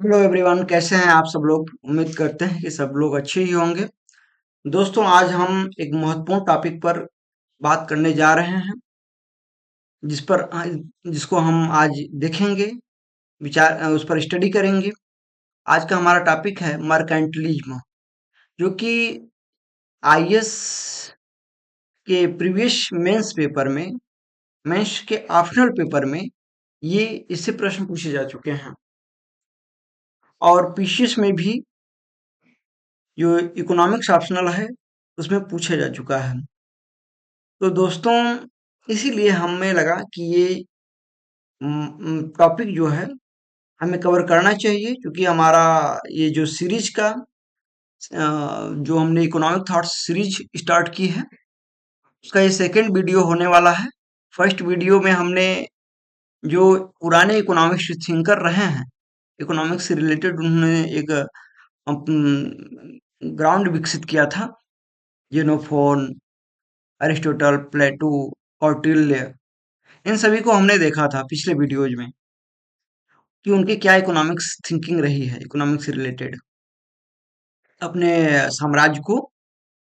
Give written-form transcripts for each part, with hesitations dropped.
Hello everyone, कैसे हैं आप सब लोग। उम्मीद करते हैं कि सब लोग अच्छे ही होंगे। दोस्तों, आज हम एक महत्वपूर्ण टॉपिक पर बात करने जा रहे हैं, जिसको हम आज देखेंगे, उस पर स्टडी करेंगे। आज का हमारा टॉपिक है मर्केंटलिज्म, जो कि आईएएस के प्रीवियस मेंस के ऑप्शनल पेपर में ये इससे प्रश्न पूछे जा चुके हैं, और पीसीएस में भी जो इकोनॉमिक्स ऑप्शनल है उसमें पूछा जा चुका है। तो दोस्तों, इसीलिए हमें लगा कि ये टॉपिक जो है हमें कवर करना चाहिए, क्योंकि हमारा ये जो सीरीज का जो हमने इकोनॉमिक थॉट्स सीरीज स्टार्ट की है, उसका ये सेकंड वीडियो होने वाला है। फर्स्ट वीडियो में हमने जो पुराने इकोनॉमिक्स थिंकर रहे हैं, इकोनॉमिक्स से रिलेटेड उन्होंने एक ग्राउंड विकसित किया था। जेनोफोन, अरिस्टोटल, प्लेटो, कौटिल्य, इन सभी को हमने देखा था पिछले वीडियोज में कि उनकी क्या इकोनॉमिक्स थिंकिंग रही है, इकोनॉमिक्स से रिलेटेड अपने साम्राज्य को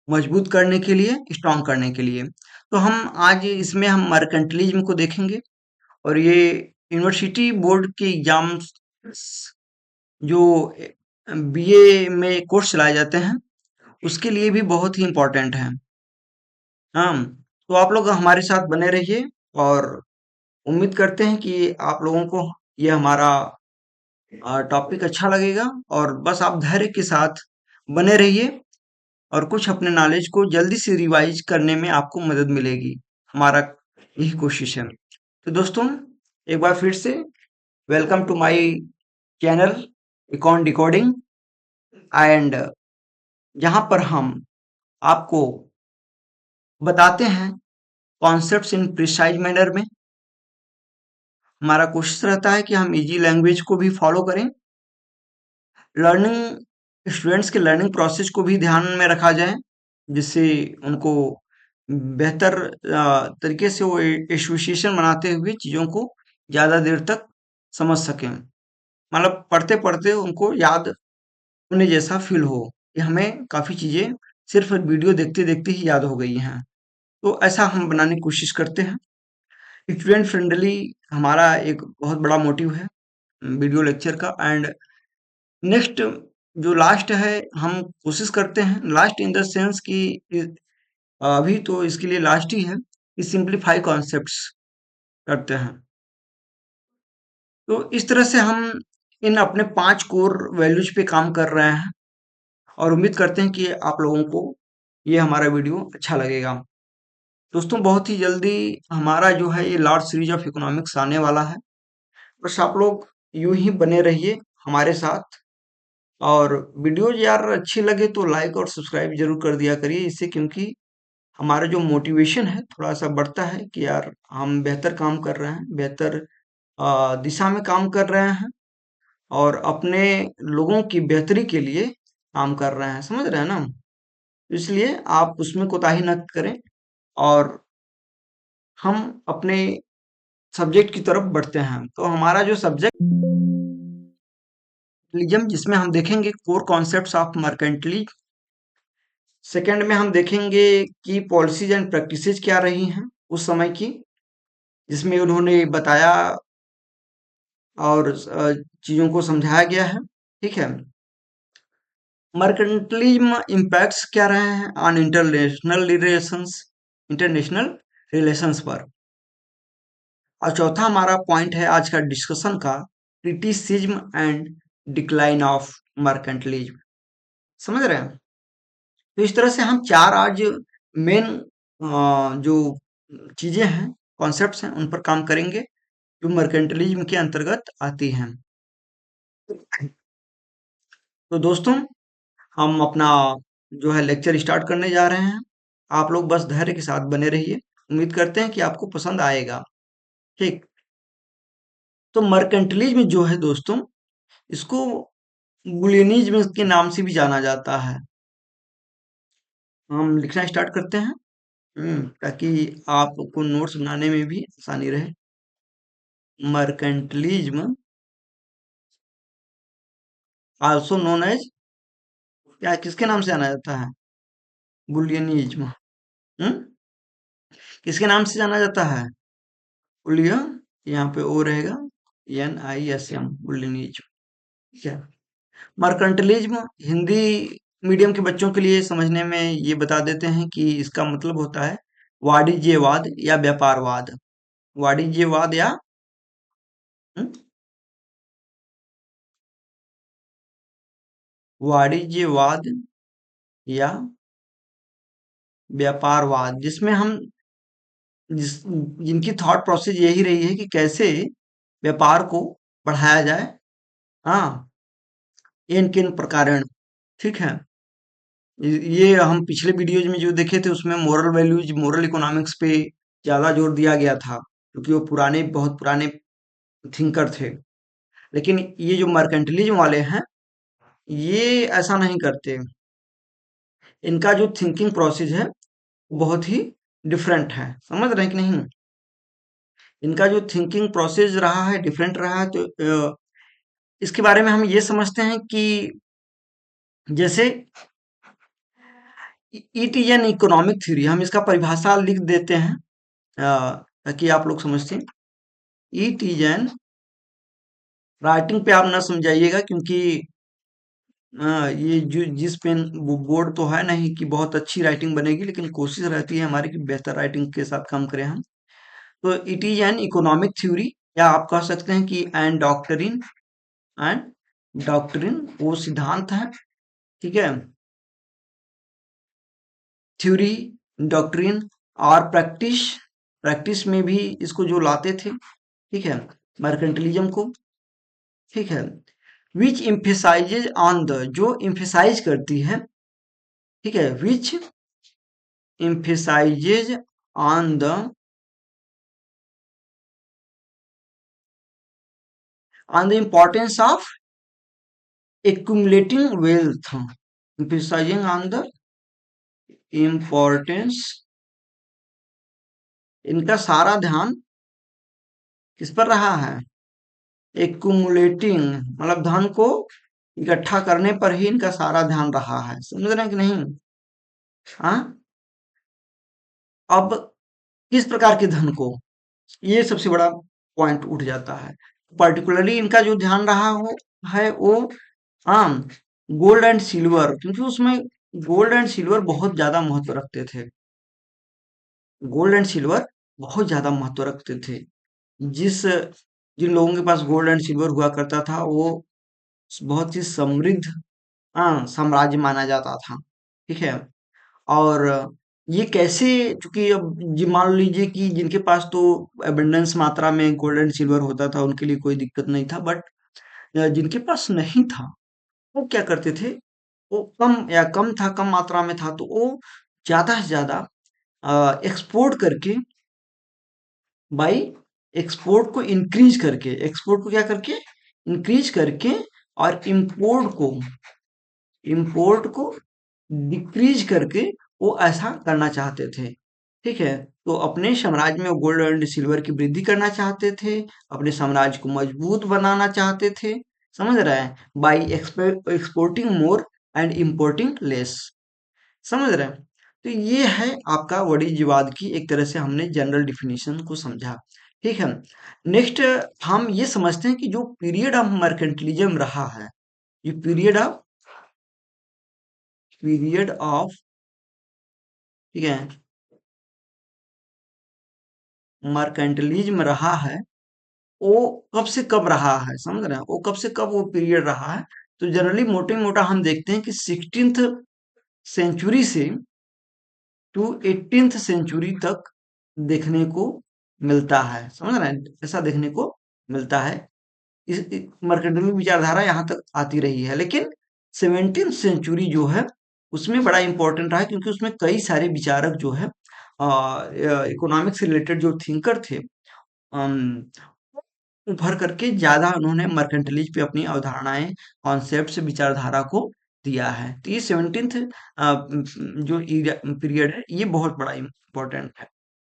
मजबूत करने के लिए, स्ट्रांग करने के लिए। तो हम आज इसमें हम मर्केंटलिज्म को देखेंगे, और ये यूनिवर्सिटी बोर्ड के एग्जाम्स जो बीए में कोर्स चलाए जाते हैं, उसके लिए भी बहुत ही इम्पोर्टेंट है। हाँ, तो आप लोग हमारे साथ बने रहिए, और उम्मीद करते हैं कि आप लोगों को ये हमारा टॉपिक अच्छा लगेगा, और बस आप धैर्य के साथ बने रहिए, और कुछ अपने नॉलेज को जल्दी से रिवाइज करने में आपको मदद मिलेगी। हमारा यही कोशिश है। तो दोस्तों, एक बार फिर से welcome to my channel econ decoding, एंड जहां पर हम आपको बताते हैं कॉन्सेप्ट्स इन प्रिसाइज मैनर में। हमारा कोशिश रहता है कि हम इजी लैंग्वेज को भी फॉलो करें, लर्निंग स्टूडेंट्स के लर्निंग प्रोसेस को भी ध्यान में रखा जाए, जिससे उनको बेहतर तरीके से वो एसोसिएशन बनाते हुए चीज़ों को ज़्यादा देर तक समझ सकें। मतलब पढ़ते पढ़ते उनको याद होने जैसा फील हो कि हमें काफ़ी चीज़ें सिर्फ वीडियो देखते देखते ही याद हो गई हैं। तो ऐसा हम बनाने की कोशिश करते हैं। स्टूडेंट फ्रेंडली हमारा एक बहुत बड़ा मोटिव है वीडियो लेक्चर का। एंड नेक्स्ट जो लास्ट है, हम कोशिश करते हैं, लास्ट इन द सेंस कि अभी तो इसके लिए लास्ट ही है, कि सिंप्लीफाई कॉन्सेप्ट्स करते हैं। तो इस तरह से हम इन अपने 5 कोर वैल्यूज पे काम कर रहे हैं, और उम्मीद करते हैं कि आप लोगों को ये हमारा वीडियो अच्छा लगेगा। दोस्तों, बहुत ही जल्दी हमारा जो है ये लार्ज सीरीज ऑफ इकोनॉमिक्स आने वाला है। बस आप लोग यूं ही बने रहिए हमारे साथ, और वीडियोज यार अच्छी लगे तो लाइक और सब्सक्राइब जरूर कर दिया करिए इससे, क्योंकि हमारा जो मोटिवेशन है थोड़ा सा बढ़ता है कि यार हम बेहतर काम कर रहे हैं, बेहतर दिशा में काम कर रहे हैं, और अपने लोगों की बेहतरी के लिए काम कर रहे हैं। समझ रहे हैं ना। इसलिए आप उसमें कोताही न करें, और हम अपने सब्जेक्ट की तरफ बढ़ते हैं। तो हमारा जो सब्जेक्ट जिसमें हम देखेंगे कोर कॉन्सेप्ट्स ऑफ मर्केंटली। सेकंड में हम देखेंगे कि पॉलिसीज एंड प्रैक्टिसेज क्या रही हैं उस समय की, जिसमें उन्होंने बताया और चीजों को समझाया गया है। ठीक है। मर्केंटलिज्म इम्पैक्ट्स क्या रहे हैं ऑन इंटरनेशनल रिलेशंस पर। और चौथा हमारा पॉइंट है आज का डिस्कशन का, criticism and decline of mercantilism. समझ रहे हैं। तो इस तरह से हम 4 आज मेन जो चीजें हैं, कॉन्सेप्ट्स हैं, उन पर काम करेंगे जो मर्केंटलिज्म के अंतर्गत आती हैं। तो दोस्तों, हम अपना जो है लेक्चर स्टार्ट करने जा रहे हैं। आप लोग बस धैर्य के साथ बने रहिए। उम्मीद करते हैं कि आपको पसंद आएगा। ठीक। तो मर्केंटलिज्म जो है दोस्तों, इसको बुलियनिज्म के नाम से भी जाना जाता है। हम लिखना स्टार्ट करते हैं, ताकि आपको नोट्स बनाने में भी आसानी रहे। मर्केंटलिज्म आल्सो नोन एज, क्या किसके नाम से जाना जाता है? बुलियनिज्म। हम्म किसके नाम से जाना जाता है? बुलियन, यहाँ पे ओ रहेगा, NISM, बुलियनिज्म। ठीक है। मर्केंटलिज्म, हिंदी मीडियम के बच्चों के लिए समझने में ये बता देते हैं कि इसका मतलब होता है वाणिज्यवाद या व्यापारवाद। वाणिज्यवाद या हम्म, वाणिज्यवाद या व्यापारवाद, जिसमें हम जिस जिनकी थॉट प्रोसेस यही रही है कि कैसे व्यापार को बढ़ाया जाए। हाँ, इन किन प्रकारेण। ठीक है। ये हम पिछले वीडियोज में जो देखे थे उसमें मोरल वैल्यूज, मोरल इकोनॉमिक्स पे ज्यादा जोर दिया गया था, क्योंकि वो पुराने, बहुत पुराने थिंकर थे। लेकिन ये जो मर्केंटलिज्म वाले हैं, ये ऐसा नहीं करते। इनका जो थिंकिंग प्रोसेस है वो बहुत ही डिफरेंट है। समझ रहे हैं कि नहीं? इनका जो थिंकिंग प्रोसेस रहा है डिफरेंट रहा है। तो इसके बारे में हम ये समझते हैं कि जैसे it is an economic theory, हम इसका परिभाषा लिख देते हैं ताकि आप लोग समझते हैं। इट इज एन, राइटिंग पे आप ना समझाइएगा, क्योंकि ये जो जिस पेन वो बोर्ड तो है नहीं कि बहुत अच्छी राइटिंग बनेगी, लेकिन कोशिश रहती है हमारी कि बेहतर राइटिंग के साथ काम करें हम। तो it is an economic theory, या आप कह सकते हैं कि एन डॉक्ट्रिन। एंड डॉक्ट्रिन वो सिद्धांत है। ठीक है। थ्योरी, डॉक्ट्रिन और प्रैक्टिस, प्रैक्टिस में भी इसको जो लाते थे। ठीक है, मर्केंटलिज्म को। ठीक है। विच इम्फेसाइजेज ऑन द, जो इम्फेसाइज करती है। ठीक है, which emphasizes on the, on the importance of accumulating wealth, emphasizing on the importance। इनका सारा ध्यान किस पर रहा है? एक्यूमुलेटिंग, मतलब धन को इकट्ठा करने पर ही इनका सारा ध्यान रहा है। समझ रहे हैं कि नहीं? हाँ। अब किस प्रकार के धन को, ये सबसे बड़ा पॉइंट उठ जाता है। पर्टिकुलरली इनका जो ध्यान रहा हो है वो, हाँ, गोल्ड एंड सिल्वर, क्योंकि उसमें गोल्ड एंड सिल्वर बहुत ज्यादा महत्व रखते थे। गोल्ड एंड सिल्वर बहुत ज्यादा महत्व रखते थे। जिस जिन लोगों के पास गोल्ड एंड सिल्वर हुआ करता था वो बहुत ही समृद्ध, हाँ, साम्राज्य माना जाता था। ठीक है। और ये कैसे, चूंकि अब जी मान लीजिए कि जिनके पास तो एबंडेंस मात्रा में गोल्ड एंड सिल्वर होता था उनके लिए कोई दिक्कत नहीं था, बट जिनके पास नहीं था वो क्या करते थे? वो कम, या कम था, कम मात्रा में था, तो वो ज्यादा से ज्यादा एक्सपोर्ट करके, बाई एक्सपोर्ट को इंक्रीज करके, एक्सपोर्ट को क्या करके, इंक्रीज करके, और इंपोर्ट को डिक्रीज करके वो ऐसा करना चाहते थे। ठीक है। तो अपने साम्राज्य में गोल्ड एंड सिल्वर की वृद्धि करना चाहते थे, अपने साम्राज्य को मजबूत बनाना चाहते थे। समझ रहे हैं? By exporting more and importing less. समझ रहे हैं? तो ये है आपका वाणिज्यवाद की, एक तरह से हमने जनरल डिफिनीशन को समझा। ठीक है। नेक्स्ट हम ये समझते हैं कि जो पीरियड ऑफ मर्केंटलिज्म रहा है, ये पीरियड ऑफ, ठीक है, मर्केंटलिज्म रहा है, वो कब से कब रहा है? समझ रहे हैं? वो कब से कब वो पीरियड रहा है? तो जनरली मोटे मोटा हम देखते हैं कि 16th सेंचुरी से टू 18th सेंचुरी तक देखने को मिलता है। समझ रहे हैं? ऐसा देखने को मिलता है। इस मर्केंटली विचारधारा यहाँ तक आती रही है, लेकिन 17th सेंचुरी जो है उसमें बड़ा इंपॉर्टेंट रहा, क्योंकि उसमें कई सारे विचारक जो है, इकोनॉमिक्स से रिलेटेड जो थिंकर थे, अम, उभर करके ज्यादा उन्होंने मर्केंटलिज्म पे अपनी अवधारणाएं, कॉन्सेप्ट्स, विचारधारा को दिया है। तो ये 17th जो पीरियड है ये बहुत बड़ा इंपॉर्टेंट है।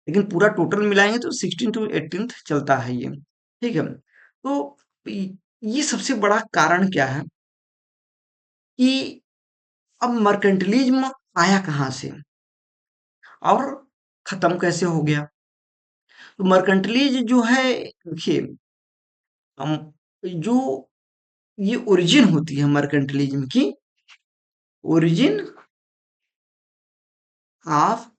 लेकिन पूरा टोटल मिलाएंगे तो 16 टू 18th चलता है ये। ठीक है। तो ये सबसे बड़ा कारण क्या है? कि अब मर्केंटिलिज्म आया कहाँ से और खत्म कैसे हो गया। तो मर्केंटिलिज्म जो है, देखिए, हम जो ये ओरिजिन होती है मर्केंटिलिज्म की, ओरिजिन ऑफ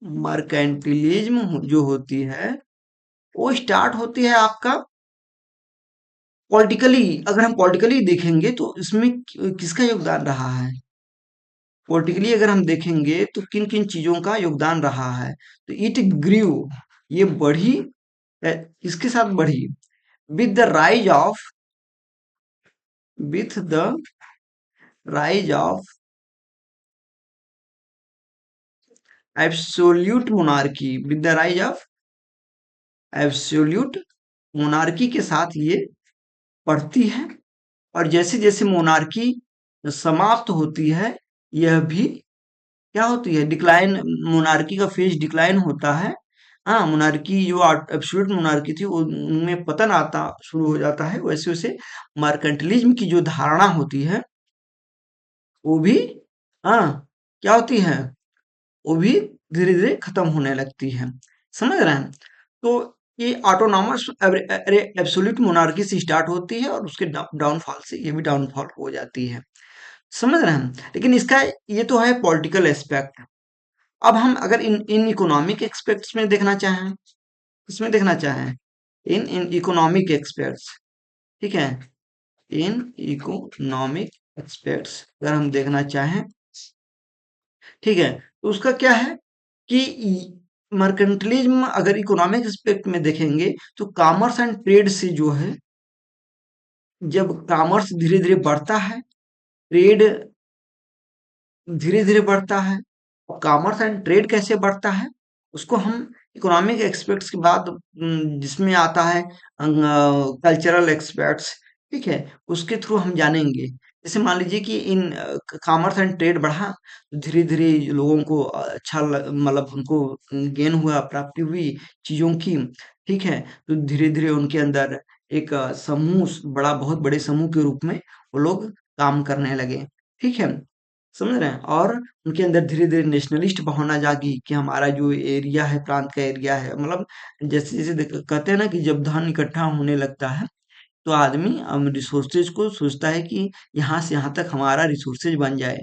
मर्केंटिलिज्म जो होती है, वो स्टार्ट होती है आपका पॉलिटिकली। अगर हम पॉलिटिकली देखेंगे तो इसमें किसका योगदान रहा है, पॉलिटिकली अगर हम देखेंगे तो किन किन चीजों का योगदान रहा है। तो इट ग्रीव, ये बढ़ी, किसके साथ बढ़ी, with the rise of, with the rise of absolute monarchy, with the rise of absolute monarchy के साथ ये बढ़ती है। और जैसे जैसे मोनार्की समाप्त होती है, यह भी क्या होती है, डिक्लाइन, मोनार्की का फेज डिक्लाइन होता है। हाँ, मोनार्की जो एब्सोल्यूट मोनार्की थी उनमें पतन आता शुरू हो जाता है, वैसे वैसे मर्केंटिलिज्म की जो धारणा होती है वो भी, हाँ, क्या होती है, वो भी धीरे धीरे खत्म होने लगती है। समझ रहे हैं। तो ये ऑटोनॉमस एब्सोल्यूट मोनार्की से स्टार्ट होती है और उसके डाउनफॉल से ये भी डाउनफॉल हो जाती है। समझ रहे हैं। लेकिन इसका ये तो है पॉलिटिकल एस्पेक्ट। अब हम अगर इन इन इकोनॉमिक एक्सपेक्ट्स में देखना चाहें, इसमें देखना चाहें, इन इन इकोनॉमिक एक्सपेक्ट्स, ठीक है, इन इकोनॉमिक एक्सपेक्ट्स अगर हम देखना चाहें, ठीक है, तो उसका क्या है कि मर्केंटलिज्म अगर इकोनॉमिक एस्पेक्ट में देखेंगे तो कॉमर्स एंड ट्रेड से जो है, जब कॉमर्स धीरे धीरे बढ़ता है, ट्रेड धीरे धीरे बढ़ता है, और कॉमर्स एंड ट्रेड कैसे बढ़ता है उसको हम इकोनॉमिक एक्सपेक्ट्स के बाद जिसमें आता है कल्चरल एक्सपेक्ट्स, ठीक है, उसके थ्रू हम जानेंगे। जैसे मान लीजिए कि इन कॉमर्स एंड ट्रेड बढ़ा तो धीरे धीरे लोगों को मतलब उनको गेन हुआ, प्राप्ति हुई चीजों की, ठीक है। तो धीरे धीरे उनके अंदर एक समूह, बड़ा बहुत बड़े समूह के रूप में वो लोग काम करने लगे, ठीक है, समझ रहे हैं। और उनके अंदर धीरे धीरे नेशनलिस्ट भावना जागी कि हमारा जो एरिया है, प्रांत का एरिया है, मतलब जैसे जैसे कहते हैं ना कि जब धन इकट्ठा होने लगता है तो आदमी रिसोर्सेज को सोचता है कि यहाँ से यहाँ तक हमारा रिसोर्सेज बन जाए,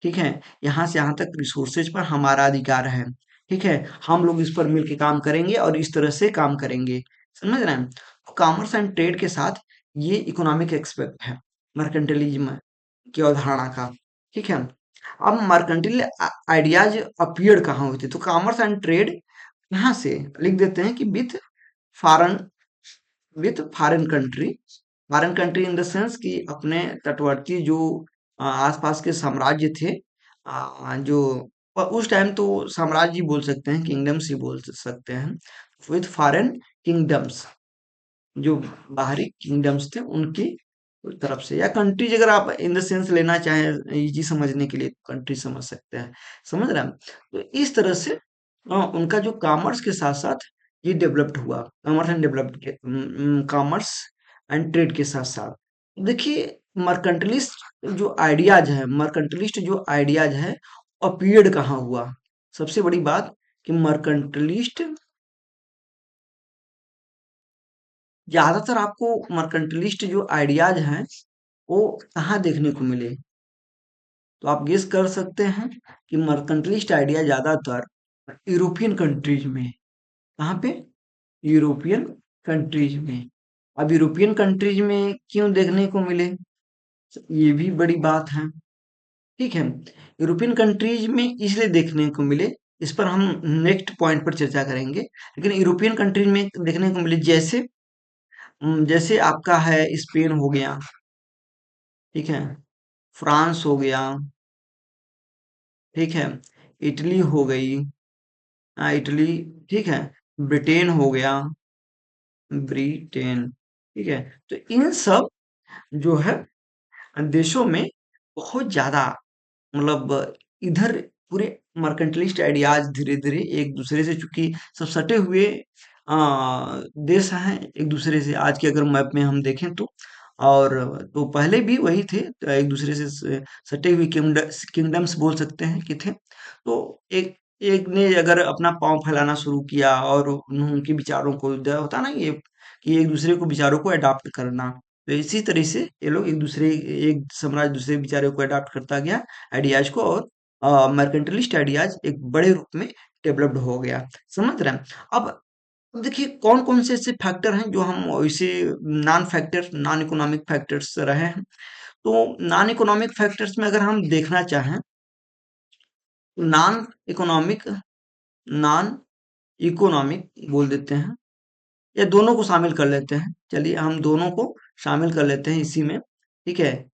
ठीक है, यहाँ से यहाँ तक रिसोर्सेज पर हमारा अधिकार है, ठीक है, हम लोग इस पर मिलकर काम करेंगे और इस तरह से काम करेंगे। समझ रहे हैं। कॉमर्स एंड ट्रेड के साथ ये इकोनॉमिक एक्सपेक्ट है मर्केंटलिज्म की अवधारणा का, ठीक है। अब मर्केंटाइल आइडियाज अपीयर कहाँ हुए थे, तो कॉमर्स एंड ट्रेड यहाँ से लिख देते हैं कि foreign foreign country, foreign country in the sense कि अपने तटवर्ती जो आसपास के साम्राज्य थे, जो उस टाइम तो साम्राज्य ही बोल सकते हैं, किंगडम्स ही बोल सकते हैं, विथ फॉरेन किंगडम्स, जो बाहरी किंगडम्स थे उनकी तरफ से, या कंट्रीज अगर आप इन द सेंस लेना चाहें इजी समझने के लिए कंट्री समझ सकते हैं। समझ रहे हैं। तो इस तरह से उनका जो कॉमर्स के साथ साथ ये डेवलप्ड हुआ, commerce and developed, commerce and trade के साथ साथ देखिए मर्केंटलिस्ट जो आइडियाज है, मर्केंटलिस्ट जो आइडियाज है अपीयर्ड कहाँ हुआ। सबसे बड़ी बात कि मर्केंटलिस्ट ज्यादातर आपको मर्केंटलिस्ट जो आइडियाज हैं वो कहाँ देखने को मिले, तो आप गेस कर सकते हैं कि मर्केंटलिस्ट आइडिया ज्यादातर यूरोपियन कंट्रीज में, कहाँ पे, यूरोपियन कंट्रीज में। अब यूरोपियन कंट्रीज में क्यों देखने को मिले, ये भी बड़ी बात है, ठीक है। यूरोपियन कंट्रीज में इसलिए देखने को मिले, इस पर हम नेक्स्ट पॉइंट पर चर्चा करेंगे, लेकिन यूरोपियन कंट्रीज में देखने को मिले जैसे जैसे आपका है स्पेन हो गया, ठीक है, फ्रांस हो गया, ठीक है, इटली हो गई, इटली, ठीक है, ब्रिटेन हो गया, ब्रिटेन, ठीक है। तो इन सब जो है देशों में बहुत ज्यादा, मतलब इधर पूरे मर्केंटलिस्ट आइडियाज धीरे धीरे एक दूसरे से, चूंकि सब सटे हुए देश हैं एक दूसरे से। आज के अगर मैप में हम देखें तो और तो पहले भी वही थे, तो एक दूसरे से सटे हुए किंगडम्स बोल सकते हैं कि थे। तो एक एक ने अगर अपना पांव फैलाना शुरू किया और उनके विचारों को, जो होता है ना ये कि एक दूसरे को विचारों को अडॉप्ट करना, तो इसी तरह से ये लोग एक साम्राज्य दूसरे विचारों को अडॉप्ट करता गया, आइडियाज को, और मर्केंटलिस्ट आइडियाज एक बड़े रूप में डेवलप्ड हो गया। समझ रहे हैं? अब देखिए कौन कौन से ऐसे फैक्टर हैं जो हम इसे नॉन इकोनॉमिक फैक्टर्स रहे हैं। तो नॉन इकोनॉमिक नॉन इकोनॉमिक बोल देते हैं, या दोनों को शामिल कर लेते हैं। चलिए हम दोनों को शामिल कर लेते हैं इसी में। ठीक है,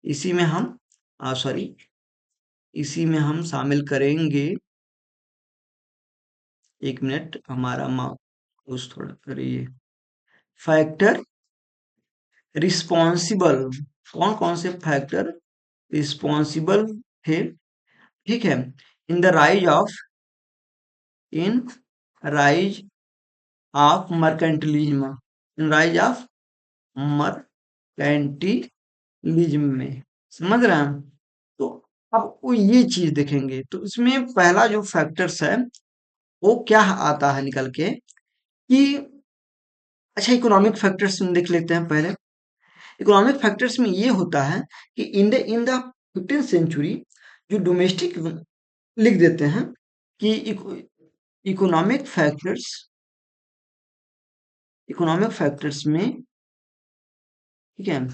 इसी में हम सॉरी इसी में हम शामिल करेंगे। एक मिनट, हमारा माउस थोड़ा करिए। फैक्टर रिस्पॉन्सिबल, कौन कौन से फैक्टर रिस्पॉन्सिबल थे, ठीक है, in the in rise of mercantilism in rise of mercantilism में। समझ रहे हैं? तो अब वो ये चीज देखेंगे, तो इसमें पहला जो फैक्टर्स है वो क्या आता है निकल के कि, अच्छा इकोनॉमिक फैक्टर्स में देख लेते हैं पहले। इकोनॉमिक फैक्टर्स में ये होता है कि इन द 15th सेंचुरी जो डोमेस्टिक लिख देते हैं कि इकोनॉमिक फैक्टर्स इकोनॉमिक फैक्टर्स में, ठीक है,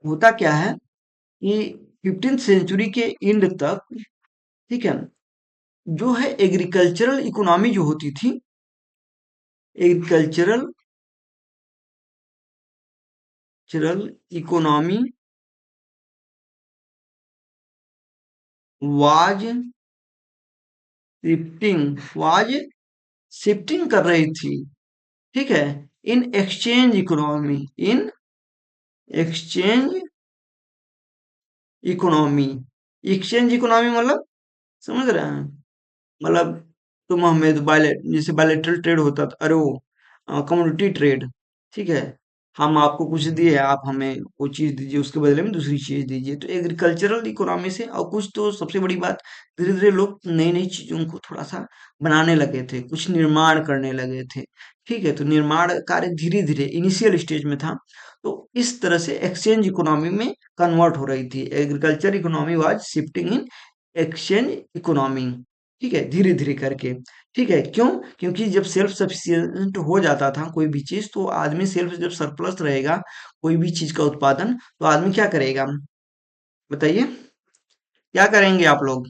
होता क्या है कि 15th सेंचुरी के एंड तक, ठीक है, जो है एग्रीकल्चरल इकोनॉमी जो होती थी, एग्रीकल्चरल चरल इकोनॉमी वाज वाज शिफ्टिंग कर रही थी, ठीक है, in exchange economy in exchange economy exchange economy मतलब, समझ रहे हैं? मतलब तुम हमें तो जैसे बायलेटरल ट्रेड होता था, अरे वो कमोडिटी ट्रेड, ठीक है, हम आपको कुछ दिए, आप हमें वो चीज दीजिए, उसके बदले में दूसरी चीज दीजिए। तो एग्रीकल्चरल इकोनॉमी से, और कुछ तो सबसे बड़ी बात, धीरे धीरे लोग नई नई चीजों को थोड़ा सा बनाने लगे थे, कुछ निर्माण करने लगे थे। ठीक है, तो निर्माण कार्य धीरे धीरे इनिशियल स्टेज में था। तो इस तरह से एक्सचेंज इकोनॉमी में कन्वर्ट हो रही थी। Agriculture economy was shifting in exchange economy, ठीक है, धीरे धीरे करके। ठीक है, क्यों? क्योंकि जब सेल्फ सफिशिएंट हो जाता था कोई भी चीज, तो आदमी सेल्फ जब सरप्लस रहेगा कोई भी चीज का उत्पादन, तो आदमी क्या करेगा? बताइए, क्या करेंगे आप लोग?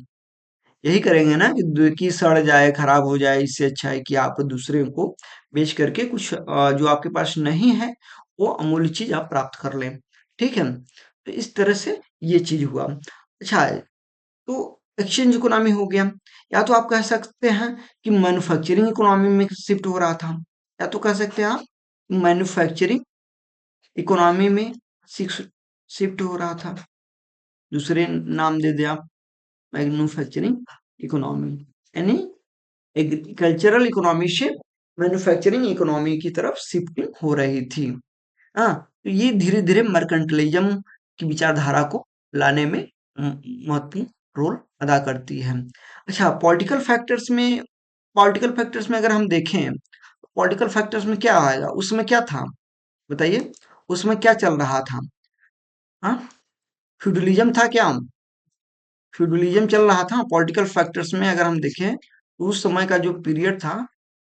यही करेंगे ना कि सड़ जाए, खराब हो जाए, इससे अच्छा है कि आप दूसरे को बेच करके कुछ जो आपके पास नहीं है वो अमूल्य चीज आप प्राप्त कर लें। ठीक है, तो इस तरह से ये चीज हुआ। अच्छा, तो एक्सचेंज इकोनॉमी हो गया। या तो आप कह सकते हैं कि मैन्युफैक्चरिंग इकोनॉमी में शिफ्ट हो रहा था, या तो कह सकते हैं आप मैन्युफैक्चरिंग इकोनॉमी में शिफ्ट हो रहा था। दूसरे नाम दे दे आप, मैन्युफैक्चरिंग इकोनॉमी, यानी एग्रीकल्चरल इकोनॉमी से मैन्युफैक्चरिंग इकोनॉमी की तरफ शिफ्टिंग हो रही थी। हाँ, तो ये धीरे धीरे मर्केंटलिज्म की विचारधारा को लाने में महत्वपूर्ण रोल अदा करती है। अच्छा, पॉलिटिकल फैक्टर्स में अगर हम देखें, पॉलिटिकल फैक्टर्स में क्या आएगा, उसमें क्या था, बताइए, उसमें क्या चल रहा था? हाँ, फ्यूडलिज्म था क्या? फ्यूडलिज्म चल रहा था पॉलिटिकल फैक्टर्स में। अगर हम देखें तो उस समय का जो पीरियड था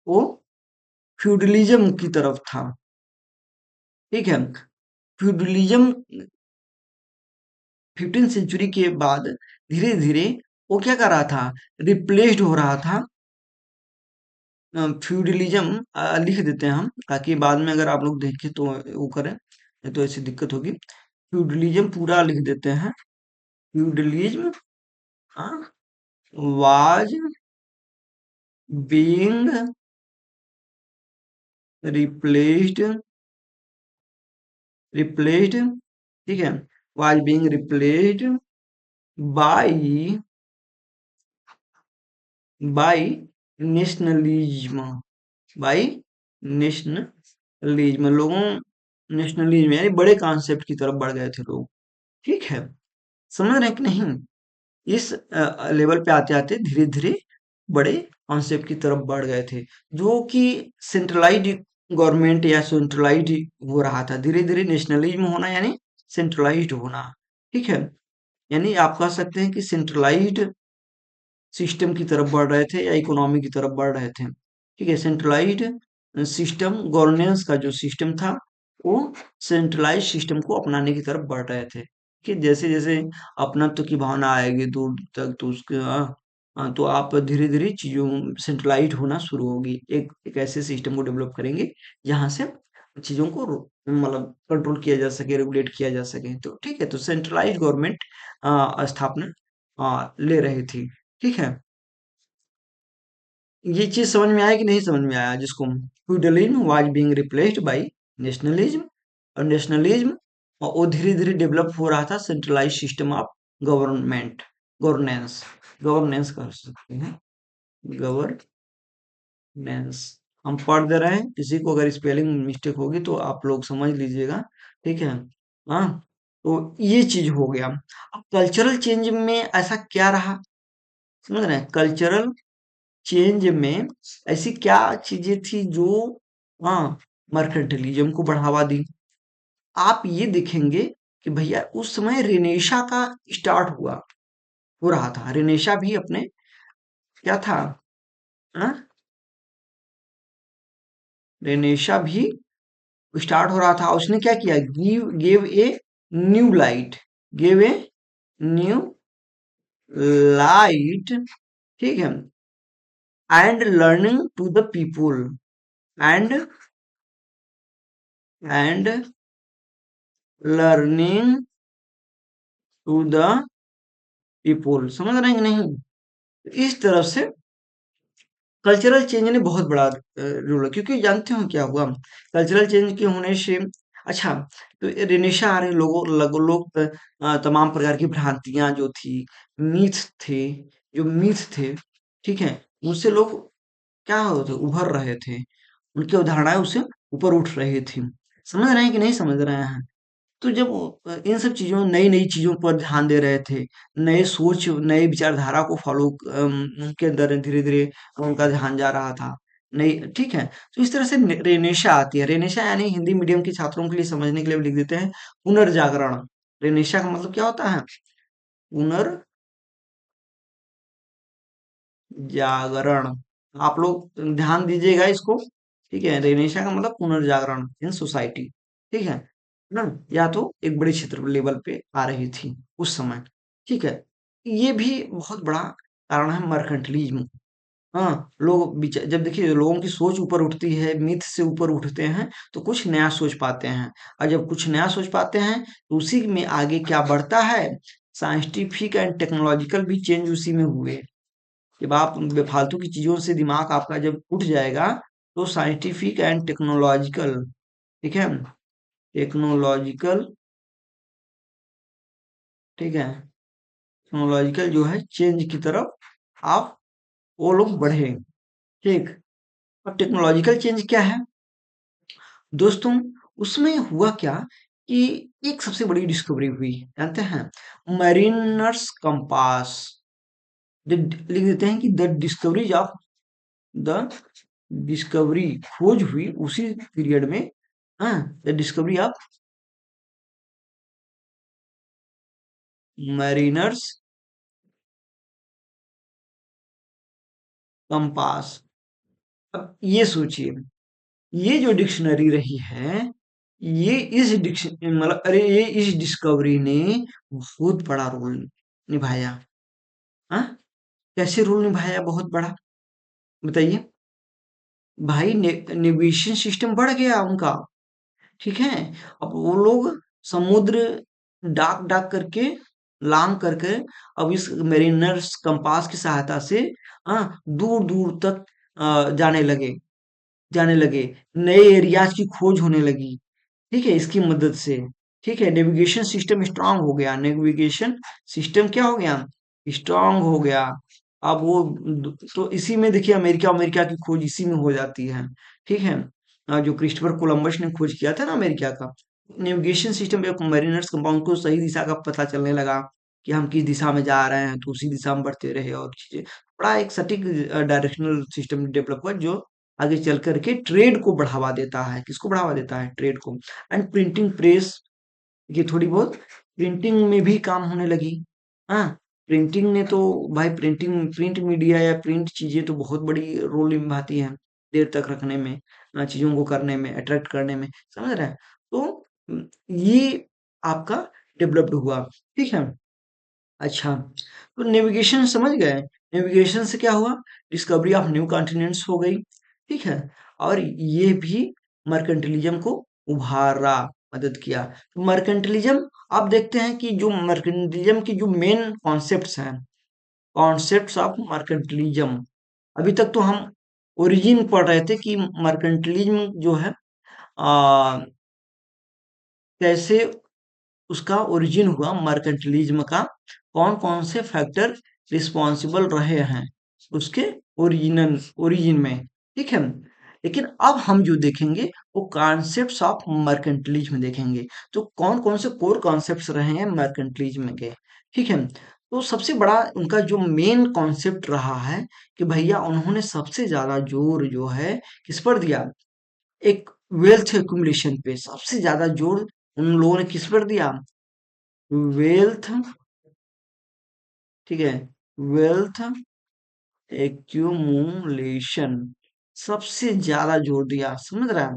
वो फ्यूडलिज्म की तरफ था। ठीक है, फ्यूडलिज्म 15th सेंचुरी के बाद धीरे धीरे वो क्या कर रहा था, रिप्लेस्ड हो रहा था। फ्यूडलिज्म लिख देते हैं हम, ताकि बाद में अगर आप लोग देखें तो वो करें, नहीं तो ऐसी दिक्कत होगी। फ्यूडलिज्म पूरा लिख देते हैं। Feudalism was being replaced replaced ठीक है, was being replaced by by nationalism by nationalism. लोगों नेशनलिज्म यानी बड़े कॉन्सेप्ट की तरफ बढ़ गए थे लोग। ठीक है, समझ रहे हैं कि नहीं? इस लेवल पे आते-आते धीरे-धीरे बड़े कॉन्सेप्ट की तरफ बढ़ गए थे, जो कि सेंट्रलाइज्ड गवर्नमेंट या सेंट्रलाइज्ड हो रहा था। धीरे-धीरे नेशनलिज्म होना यानी सेंट्रलाइज्ड होना, ठीक है? यानी आप कह सकते हैं कि सेंट्रलाइज्ड सिस्टम की तरफ बढ़ रहे थे या इकोनॉमी की तरफ बढ़ रहे थे। ठीक है, सेंट्रलाइज्ड सिस्टम गवर्नेंस का जो सिस्टम था वो सेंट्रलाइज्ड सिस्टम को अपनाने की तरफ बढ़ रहे थे कि जैसे जैसे अपनत्व की भावना आएगी दूर तक तो उसके तो आप धीरे धीरे चीजों सेंट्रलाइज्ड होना शुरू होगी। एक ऐसे सिस्टम को डेवलप करेंगे जहां से चीजों को मतलब कंट्रोल किया जा सके, रेगुलेट किया जा सके। तो ठीक है, तो सेंट्रलाइज्ड गवर्नमेंट स्थापना ले रही थी। ठीक है, ये चीज समझ में आया कि नहीं समझ में आया? जिसको feudalism was being replaced by nationalism, और नेशनलिज्म और वो धीरे धीरे डेवलप हो रहा था centralize system of government, governance, governance कर सकते हैं, गवर्नेंस। हम पढ़ दे रहे हैं, किसी को अगर स्पेलिंग मिस्टेक होगी तो आप लोग समझ लीजिएगा। ठीक है, हाँ, तो ये चीज हो गया। अब कल्चरल चेंज में ऐसा क्या रहा, समझ रहे हैं? कल्चरल चेंज में ऐसी क्या चीजें थी जो हाँ मर्केंटिलिज्म को बढ़ावा दी। आप ये देखेंगे कि भैया उस समय रेनेशा का स्टार्ट हुआ, हो रहा था। रेनेशा भी अपने क्या था, हाँ? रेनेशा भी स्टार्ट हो रहा था। उसने क्या किया, gave a new light, gave a new light, ठीक है, and learning to the people, and and learning to the people. समझ रहे हैं कि नहीं? इस तरफ से कल्चरल चेंज ने बहुत बड़ा रोल, क्योंकि जानते हो क्या हुआ कल्चरल चेंज के होने से। अच्छा, तो ये रेनेशा आ रहे लोग तमाम प्रकार की भ्रांतियां जो थी, मीथ थे, जो मीथ थे, ठीक है, उनसे लोग क्या होते उभर रहे थे, उनकी अवधारणाएं उससे ऊपर उठ रही थी। समझ रहे हैं कि नहीं समझ रहे हैं? तो जब इन सब चीज़ों नई-नई चीज़ों पर ध्यान दे रहे थे, नए सोच, नए विचारधारा को फॉलो उनके अंदर धीरे-धीरे उनका ध्यान जा रहा था। नई, ठीक है? तो इस तरह से रेनेशा आती है। रेनेशा यानी हिंदी मीडियम के छात्रों के लिए समझने के लिए लिख देते हैं पुनर्जागरण। रेनेशा का मतलब क्या होता है? पुनर्जागरण। आप लोग ध्यान दीजिएगा इसको, ठीक है? रेनेशा का मतलब पुनर्जागरण इन सोसाइटी, ठीक है? ना, या तो एक बड़े क्षेत्र लेवल पे आ रही थी उस समय, ठीक है? ये भी बहुत बड़ा कारण है मर्केंटलिज्म। हाँ, जब देखिए लोगों की सोच ऊपर उठती है, मिथ से ऊपर उठते हैं, तो कुछ नया सोच पाते हैं, और जब कुछ नया सोच पाते हैं तो उसी में आगे क्या बढ़ता है, साइंटिफिक एंड टेक्नोलॉजिकल भी चेंज उसी में हुए। जब आप बेफालतू की चीजों से दिमाग आपका जब उठ जाएगा तो साइंटिफिक एंड टेक्नोलॉजिकल, ठीक है, टेक्नोलॉजिकल, ठीक है, टेक्नोलॉजिकल जो है चेंज की तरफ आप वो लोग बढ़े। ठीक, अब टेक्नोलॉजिकल चेंज क्या है दोस्तों? उसमें हुआ क्या कि एक सबसे बड़ी डिस्कवरी हुई, जानते हैं? Mariners compass. लिख देते हैं कि the discoveries of the discovery, खोज हुई उसी पीरियड में। हाँ, the discovery of mariners compass. अब ये सोचिए, ये जो डिक्शनरी रही है, ये इस डिक्शन मतलब अरे ये इस डिस्कवरी ने बहुत बड़ा रोल निभाया। हाँ, कैसे रोल निभाया बहुत बड़ा, बताइए? भाई नेविगेशन सिस्टम बढ़ गया उनका, ठीक है? अब वो लोग समुद्र डाक डाक करके, लांग करके, अब इस मेरिनर्स कंपास की सहायता से हाँ दूर दूर तक जाने लगे, नए एरियाज की खोज होने लगी, ठीक है, इसकी मदद से। ठीक है, नेविगेशन सिस्टम स्ट्रांग हो गया, नेविगेशन सिस्टम क्या हो गया, स्ट्रांग हो गया। अब वो तो इसी में देखिए अमेरिका अमेरिका की खोज इसी में हो जाती है, ठीक है। जो क्रिस्टोफर कोलंबस ने खोज किया था ना अमेरिका का, नेविगेशन सिस्टम या मरीनर्स कंपाउंड को सही दिशा का पता चलने लगा कि हम किस दिशा में जा रहे हैं, तो उसी दिशा में बढ़ते रहे और चीजें, बड़ा एक सटीक डायरेक्शनल सिस्टम डेवलप हुआ जो आगे चल करके ट्रेड को बढ़ावा देता है। किसको बढ़ावा देता है? ट्रेड को। एंड प्रिंटिंग प्रेस, ये थोड़ी बहुत प्रिंटिंग में भी काम होने लगी। हाँ, प्रिंटिंग ने तो भाई, प्रिंट मीडिया या प्रिंट चीजें तो बहुत बड़ी रोल निभाती हैं देर तक रखने में, चीजों को करने में, अट्रैक्ट करने में, समझ रहे हैं? तो ये आपका डेवलप्ड हुआ। ठीक है। अच्छा, तो नेविगेशन समझ गए। नेविगेशन से क्या हुआ? डिस्कवरी ऑफ न्यू कॉन्टिनेंट्स हो गई। ठीक है। और ये भी मर्केंटिलिज्म को उभारा, मदद किया। मर्केंटिलिज्म, आप देखते हैं कि जो मर्केंटिलिज्म की जो मेन कॉन्सेप्ट्स हैं, कॉन्सेप्ट्स ऑफ मर्केंटिलिज्म, अभी तक तो हम ओरिजिन पढ़ रहे थे कि मर्केंटिलिज्म जो है कैसे उसका ओरिजिन हुआ, मर्केंटिलिज्म का कौन कौन से फैक्टर रिस्पॉन्सिबल रहे हैं उसके ओरिजिन में। ठीक है। लेकिन अब हम जो देखेंगे वो कॉन्सेप्ट्स ऑफ मर्केंटिलिज्म देखेंगे। तो कौन कौन से कोर कॉन्सेप्ट्स रहे हैं मर्केंटिलिज्म के। ठीक है। तो सबसे बड़ा उनका जो मेन कॉन्सेप्ट रहा है कि भैया उन्होंने सबसे ज्यादा जोर जो है किस पर दिया? एक वेल्थ एक्यूमुलेशन पे सबसे ज्यादा जोर उन लोगों ने किस पर दिया? वेल्थ, ठीक है, वेल्थ एक्यूमुलेशन सबसे ज्यादा जोर दिया, समझ रहा है?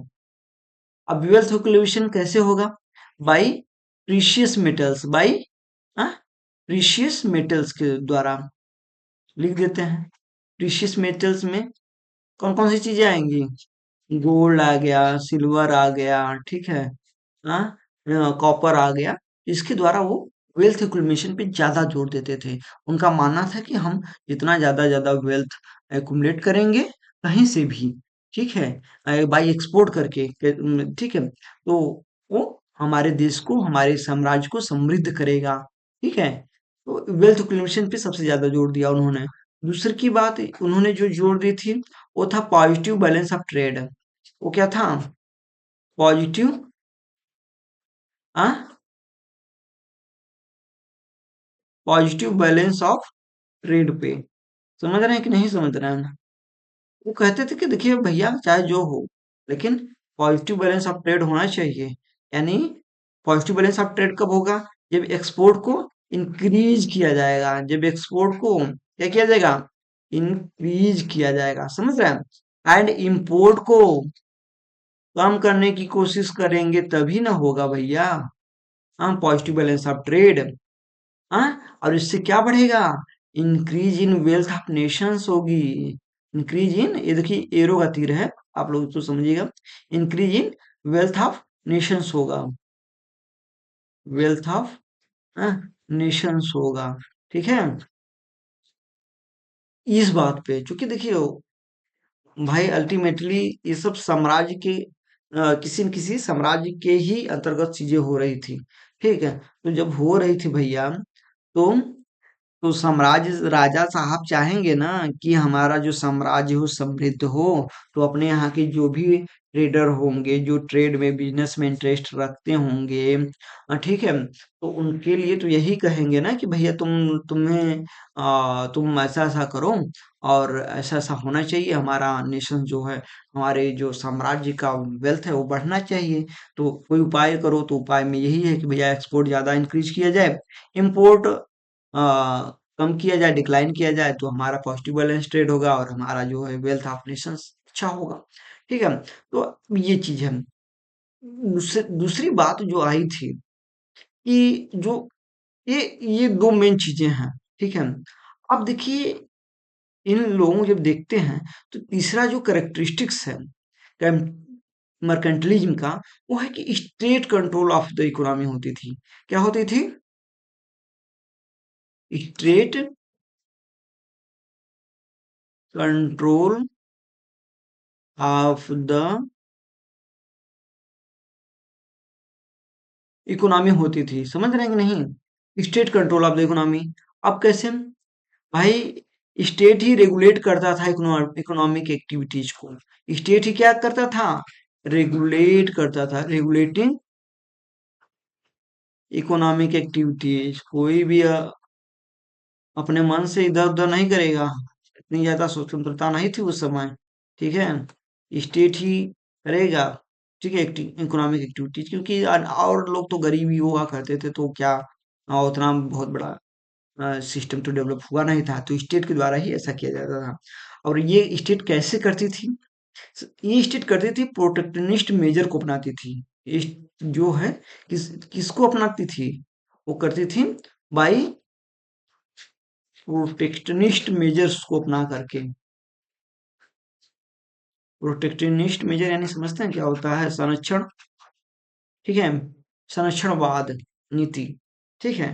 अब वेल्थ एक्यूमुलेशन कैसे होगा? By precious metals, by precious metals के द्वारा। लिख देते हैं, प्रीशियस मेटल्स में कौन कौन सी चीजें आएंगी? गोल्ड आ गया, सिल्वर आ गया, ठीक है, हाँ, कॉपर आ गया। इसके द्वारा वो वेल्थ एक्युमुलेशन पे ज्यादा जोर देते थे। उनका मानना था कि हम जितना ज्यादा ज्यादा वेल्थ एक्युमुलेट करेंगे कहीं से भी, ठीक है, बाई एक्सपोर्ट करके ठीक है, तो वो हमारे देश को, हमारे साम्राज्य को समृद्ध करेगा। ठीक है। तो वेल्थ एक्युमुलेशन पे सबसे ज्यादा जोर दिया उन्होंने। दूसरी की बात उन्होंने जो जोर दी थी वो था पॉजिटिव बैलेंस ऑफ ट्रेड। वो क्या था? Positive, positive balance of trade पे। समझ रहे हैं कि नहीं समझ रहे हैं? वो कहते थे कि देखिए भैया चाहे जो हो, लेकिन पॉजिटिव बैलेंस ऑफ ट्रेड होना चाहिए। यानी पॉजिटिव बैलेंस ऑफ ट्रेड कब होगा? जब एक्सपोर्ट को इंक्रीज किया जाएगा, जब एक्सपोर्ट को क्या किया जाएगा? इंक्रीज किया जाएगा, समझ रहे हैं? एंड इंपोर्ट को कम करने की कोशिश करेंगे तभी ना होगा भैया। हम पॉजिटिव बैलेंस ऑफ ट्रेड, और इससे क्या बढ़ेगा? Increase in wealth of Nations होगी। इंक्रीज इन, ये देखिए एरो का तीर है, आप लोग तो समझिएगा। Increase in wealth of Nations होगा, वेल्थ ऑफ नेशंस होगा। ठीक है। इस बात पे क्योंकि देखिए भाई अल्टीमेटली ये सब साम्राज्य के किसी न किसी साम्राज्य के ही अंतर्गत चीजें हो रही थी। ठीक है। तो जब हो रही थी भैया, तो साम्राज्य राजा साहब चाहेंगे ना कि हमारा जो साम्राज्य हो समृद्ध हो, तो अपने यहाँ के जो भी ट्रेडर होंगे, जो ट्रेड में बिजनेस में इंटरेस्ट रखते होंगे, ठीक है, तो उनके लिए तो यही कहेंगे ना कि भैया तुम ऐसा ऐसा करो और ऐसा ऐसा होना चाहिए, हमारा नेशन जो है, हमारे जो साम्राज्य का वेल्थ है वो बढ़ना चाहिए। तो कोई उपाय करो, तो उपाय में यही है कि भैया एक्सपोर्ट ज्यादा इंक्रीज किया जाए, इम्पोर्ट कम किया जाए, डिक्लाइन किया जाए, तो हमारा पॉजिटिव बैलेंस ट्रेड होगा और हमारा जो है वेल्थ ऑफ नेशंस अच्छा होगा। ठीक है। तो ये चीज है। दूसरी बात जो आई थी कि जो ये दो मेन चीजें हैं। ठीक है। अब देखिए इन लोगों को जब देखते हैं तो तीसरा जो करेक्टरिस्टिक्स है मर्केंटलिज्म का, वो है कि state control of the economy होती थी। क्या होती थी? State control of the economy होती थी। समझ रहे हैं कि नहीं? State control of the economy. अब कैसे? भाई स्टेट ही रेगुलेट करता था इकोनॉमिक एक्टिविटीज को। स्टेट ही क्या करता था? रेगुलेट करता था, रेगुलेटिंग इकोनॉमिक एक्टिविटीज। कोई भी अपने मन से इधर उधर नहीं करेगा, इतनी ज्यादा स्वतंत्रता नहीं थी उस समय। ठीक है, स्टेट ही करेगा। ठीक है, इकोनॉमिक एक्टिविटीज, क्योंकि और लोग तो गरीब ही हुआ करते थे, तो क्या उतना बहुत बड़ा सिस्टम तो डेवलप हुआ नहीं था, तो स्टेट के द्वारा ही ऐसा किया जाता था। और ये स्टेट कैसे करती थी? ये स्टेट करती थी, प्रोटेक्शनिस्ट मेजर को अपनाती थी। ये जो है, किसको अपनाती थी? वो करती थी बाई प्रोटेक्शनिस्ट मेजर्स को अपना करके। प्रोटेक्शनिस्ट मेजर यानी समझते हैं क्या होता है? संरक्षण। ठीक है, संरक्षणवाद नीति। ठीक है,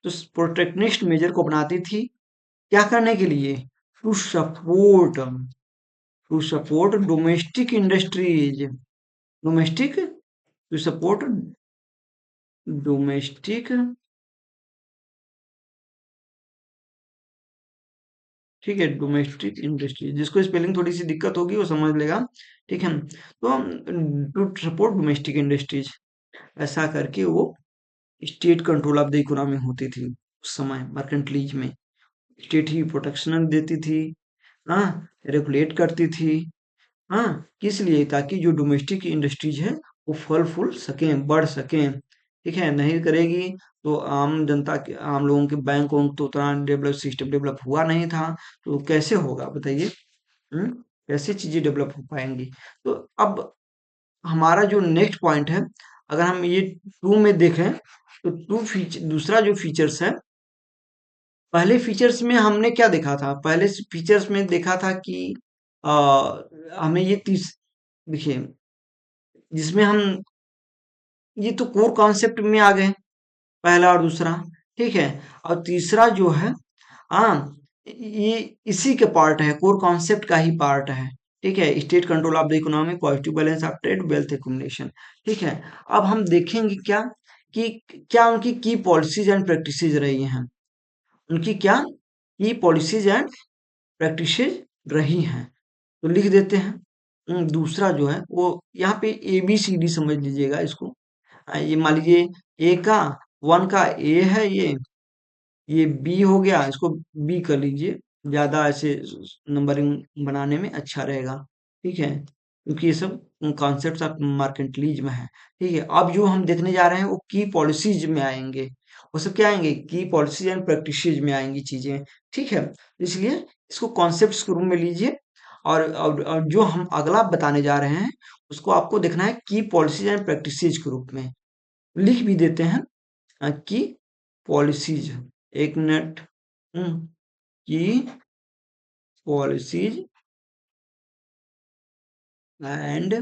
तो प्रोटेक्शनिस्ट मेजर को अपनाती थी, क्या करने के लिए? To support, to support domestic industries. Domestic, to support domestic. ठीक है, डोमेस्टिक इंडस्ट्री, जिसको स्पेलिंग थोड़ी सी दिक्कत होगी वो समझ लेगा। ठीक है, तो टू सपोर्ट डोमेस्टिक इंडस्ट्रीज, ऐसा करके वो state control of the economy होती थी उस समय मर्केंटलीज में। स्टेट ही प्रोटेक्शन देती थी, हाँ, रेगुलेट करती थी। हाँ, किस लिए? ताकि जो डोमेस्टिक इंडस्ट्रीज है वो फल फूल सकें, बढ़ सकें। ठीक है, नहीं करेगी तो आम जनता के, आम लोगों के बैंक वैंक तो उतना डेवलप, सिस्टम डेवलप हुआ नहीं था, तो कैसे होगा बताइए? हम्म, कैसे चीजें डेवलप हो पाएंगी? तो अब हमारा जो नेक्स्ट पॉइंट है, अगर हम ये टू में देखें, तो टू फीचर, दूसरा जो फीचर्स है, पहले फीचर्स में हमने क्या देखा था? पहले फीचर्स में देखा था कि आ, हमें ये तीस, देखिए, जिसमें हम, ये तो कोर कॉन्सेप्ट में आ गए, पहला और दूसरा। ठीक है, और तीसरा जो है, हाँ, ये इसी के पार्ट है, कोर कॉन्सेप्ट का ही पार्ट है। ठीक है, state control of the economy, positive balance of trade, wealth accumulation. ठीक है, अब हम देखेंगे क्या, कि क्या उनकी की पॉलिसीज एंड प्रैक्टिसेज रही हैं, उनकी क्या की पॉलिसीज एंड प्रैक्टिसेज रही हैं। तो लिख देते हैं। दूसरा जो है वो, यहाँ पे ए बी सी डी समझ लीजिएगा इसको। ये मान लीजिए ए का, वन का ए है, ये बी हो गया, इसको बी कर लीजिए, ज्यादा ऐसे नंबरिंग बनाने में अच्छा रहेगा। ठीक है, क्योंकि ये सब कॉन्सेप्ट ऑफ मार्केटलीज में है। ठीक है, अब जो हम देखने जा रहे हैं वो की पॉलिसीज में आएंगे, वो सब क्या आएंगे? की पॉलिसीज एंड प्रैक्टिसेज में आएंगी चीजें। ठीक है, इसलिए इसको कॉन्सेप्ट के रूप में लीजिए, और जो हम अगला बताने जा रहे हैं उसको आपको देखना है की पॉलिसीज एंड प्रैक्टिसेज के रूप में। लिख भी देते हैं की पॉलिसीज, एक मिनट। की पॉलिसीज एंड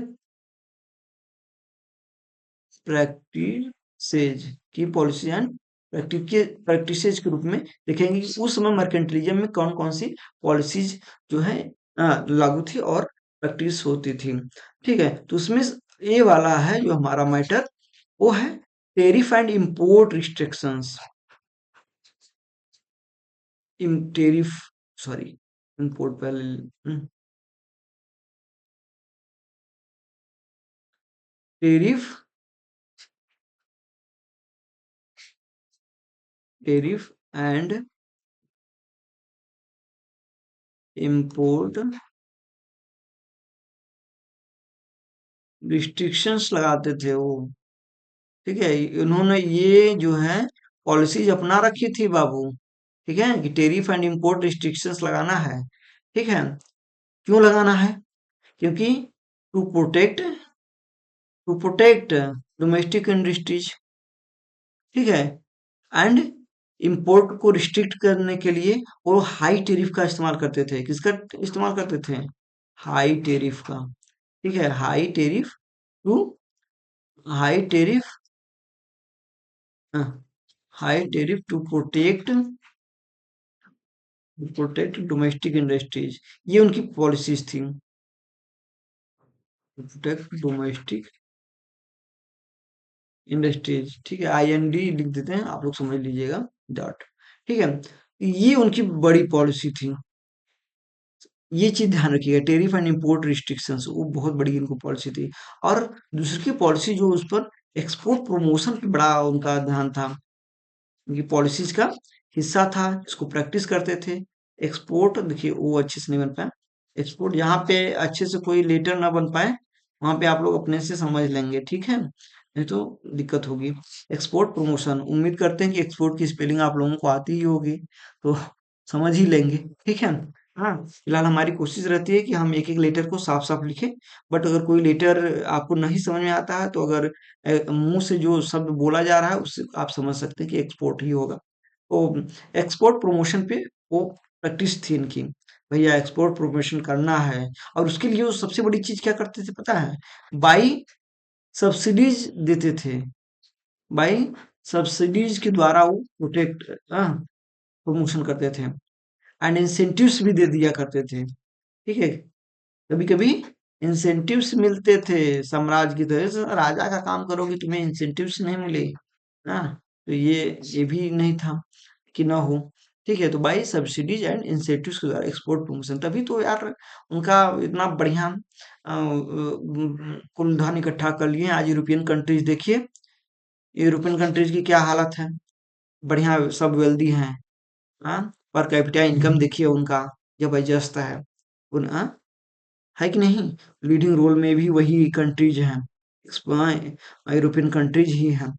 प्रैक्टिसेज, की पॉलिसी एंड प्रैक्टिसेज के रूप में देखेंगे कि उस समय मर्केंटलिज्म में कौन कौन सी पॉलिसीज जो है लागू थी और प्रैक्टिस होती थी। ठीक है, तो उसमें ये वाला है जो हमारा मैटर, वो है tariff and import restrictions. In tariff, sorry, import पहले, tariff, tariff and import restrictions लगाते थे वो। ठीक है, उन्होंने ये जो है पॉलिसीज अपना रखी थी बाबू। ठीक है, कि टेरिफ एंड इंपोर्ट रिस्ट्रिक्शंस लगाना है। ठीक है, क्यों लगाना है? क्योंकि to protect, to protect domestic industries. ठीक है, एंड इंपोर्ट को रिस्ट्रिक्ट करने के लिए वो हाई टेरिफ का इस्तेमाल करते थे। किसका इस्तेमाल करते थे? हाई टेरिफ का। ठीक है, high tariff to, high tariff, high tariff to protect, protect domestic industries, ये उनकी पॉलिसीज थी। Protect domestic industries. ठीक है, IND लिख देते हैं, आप लोग समझ लीजिएगा, डॉट। ठीक है, ये उनकी बड़ी पॉलिसी थी। ये चीज ध्यान रखिएगा, टेरिफ एंड इंपोर्ट रिस्ट्रिक्शंस वो बहुत बड़ी इनको पॉलिसी थी। और दूसरी की पॉलिसी जो उस पर एक्सपोर्ट प्रमोशन पे बड़ा उनका ध्यान था, उनकी पॉलिसीज का हिस्सा था, इसको प्रैक्टिस करते थे। एक्सपोर्ट देखिए वो अच्छे से नहीं बन पाया, एक्सपोर्ट यहाँ पे अच्छे से कोई लेटर ना बन पाए, वहां पे आप लोग अपने से समझ लेंगे, ठीक है, नहीं तो दिक्कत होगी। एक्सपोर्ट प्रमोशन, उम्मीद करते हैं कि एक्सपोर्ट की स्पेलिंग आप लोगों को आती ही होगी, तो समझ ही लेंगे, ठीक है। हाँ, फिलहाल हमारी कोशिश रहती है कि हम एक एक लेटर को साफ साफ लिखें, बट अगर कोई लेटर आपको नहीं समझ में आता है तो अगर मुंह से जो शब्द बोला जा रहा है उससे आप समझ सकते हैं कि एक्सपोर्ट ही होगा। तो एक्सपोर्ट प्रमोशन पे वो प्रैक्टिस थी इनकी, भैया एक्सपोर्ट प्रमोशन करना है। और उसके लिए वो सबसे बड़ी चीज क्या करते थे पता है, बाई सब्सिडीज देते थे, बाई सब्सिडीज के द्वारा वो प्रोटेक्ट प्रमोशन करते थे, एंड इंसेंटिव्स भी दे दिया करते थे, ठीक है। कभी कभी इंसेंटिव्स मिलते थे साम्राज्य की तरह से, राजा का काम करोगे तुम्हें इंसेंटिव्स नहीं मिले, हाँ, तो ये भी नहीं था कि ना हो, ठीक है। तो बाई सब्सिडीज एंड इंसेंटिव्स के द्वारा एक्सपोर्ट प्रमोशन, तभी तो यार उनका इतना बढ़िया कुल धन इकट्ठा कर लिए। आज यूरोपियन कंट्रीज देखिए, यूरोपियन कंट्रीज की क्या हालत है, बढ़िया सब वेल्दी हैं, हाँ, पर कैपिटा इनकम देखिए उनका जबरदस्त है, उन है कि नहीं, लीडिंग रोल में भी वही कंट्रीज हैं, यूरोपियन कंट्रीज ही हैं,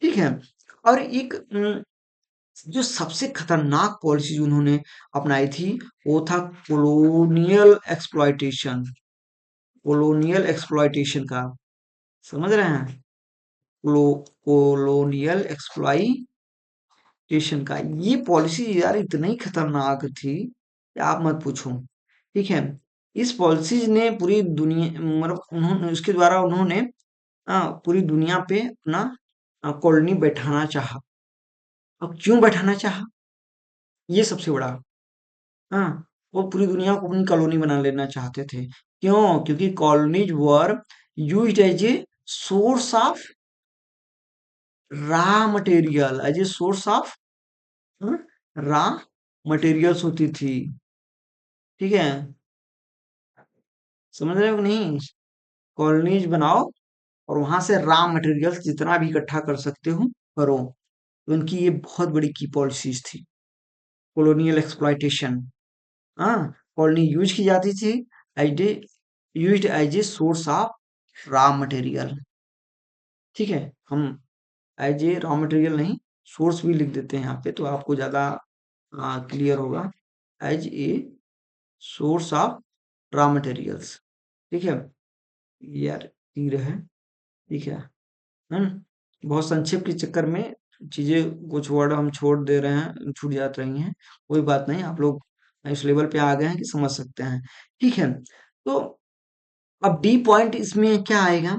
ठीक है। और एक जो सबसे खतरनाक पॉलिसी उन्होंने अपनाई थी वो था कोलोनियल एक्सप्लॉयटेशन, कोलोनियल एक्सप्लॉयटेशन का, समझ रहे हैं, कोलोनियल एक्सप्लॉयटेशन का। ये पॉलिसी यार इतनी खतरनाक थी कि आप मत पूछो, ठीक है। इस पॉलिसीज ने पूरी दुनिया, मतलब उन्होंने उसके द्वारा उन्होंने पूरी दुनिया पे अपना कॉलोनी बैठाना चाहा। अब क्यों बैठाना चाहा, ये सबसे बड़ा, हाँ, वो पूरी दुनिया को अपनी कॉलोनी बना लेना चाहते थे। क्यों? क्योंकि colonies were used as a source of raw material, as a source of raw materials होती थी, ठीक है, समझ रहे हो कि नहीं। कॉलोनीज बनाओ और वहां से रॉ मटेरियल्स जितना भी इकट्ठा कर सकते हो करो, तो उनकी ये बहुत बड़ी की पॉलिसीज थी, कॉलोनियल एक्सप्लॉयटेशन। हाँ, कॉलोनी यूज की जाती थी as a, used as a source of raw material, ठीक है। हम एज ए रॉ मटेरियल नहीं, सोर्स भी लिख देते हैं यहाँ पे तो आपको ज्यादा क्लियर होगा, as a source of raw materials, ठीक है। यार तीर है, ठीक है, बहुत संक्षेप के चक्कर में चीजें कुछ वर्ड हम छोड़ दे रहे हैं, छूट जात रही हैं, कोई बात नहीं, आप लोग इस लेवल पे आ गए हैं कि समझ सकते हैं, ठीक है। तो अब डी पॉइंट इसमें क्या आएगा,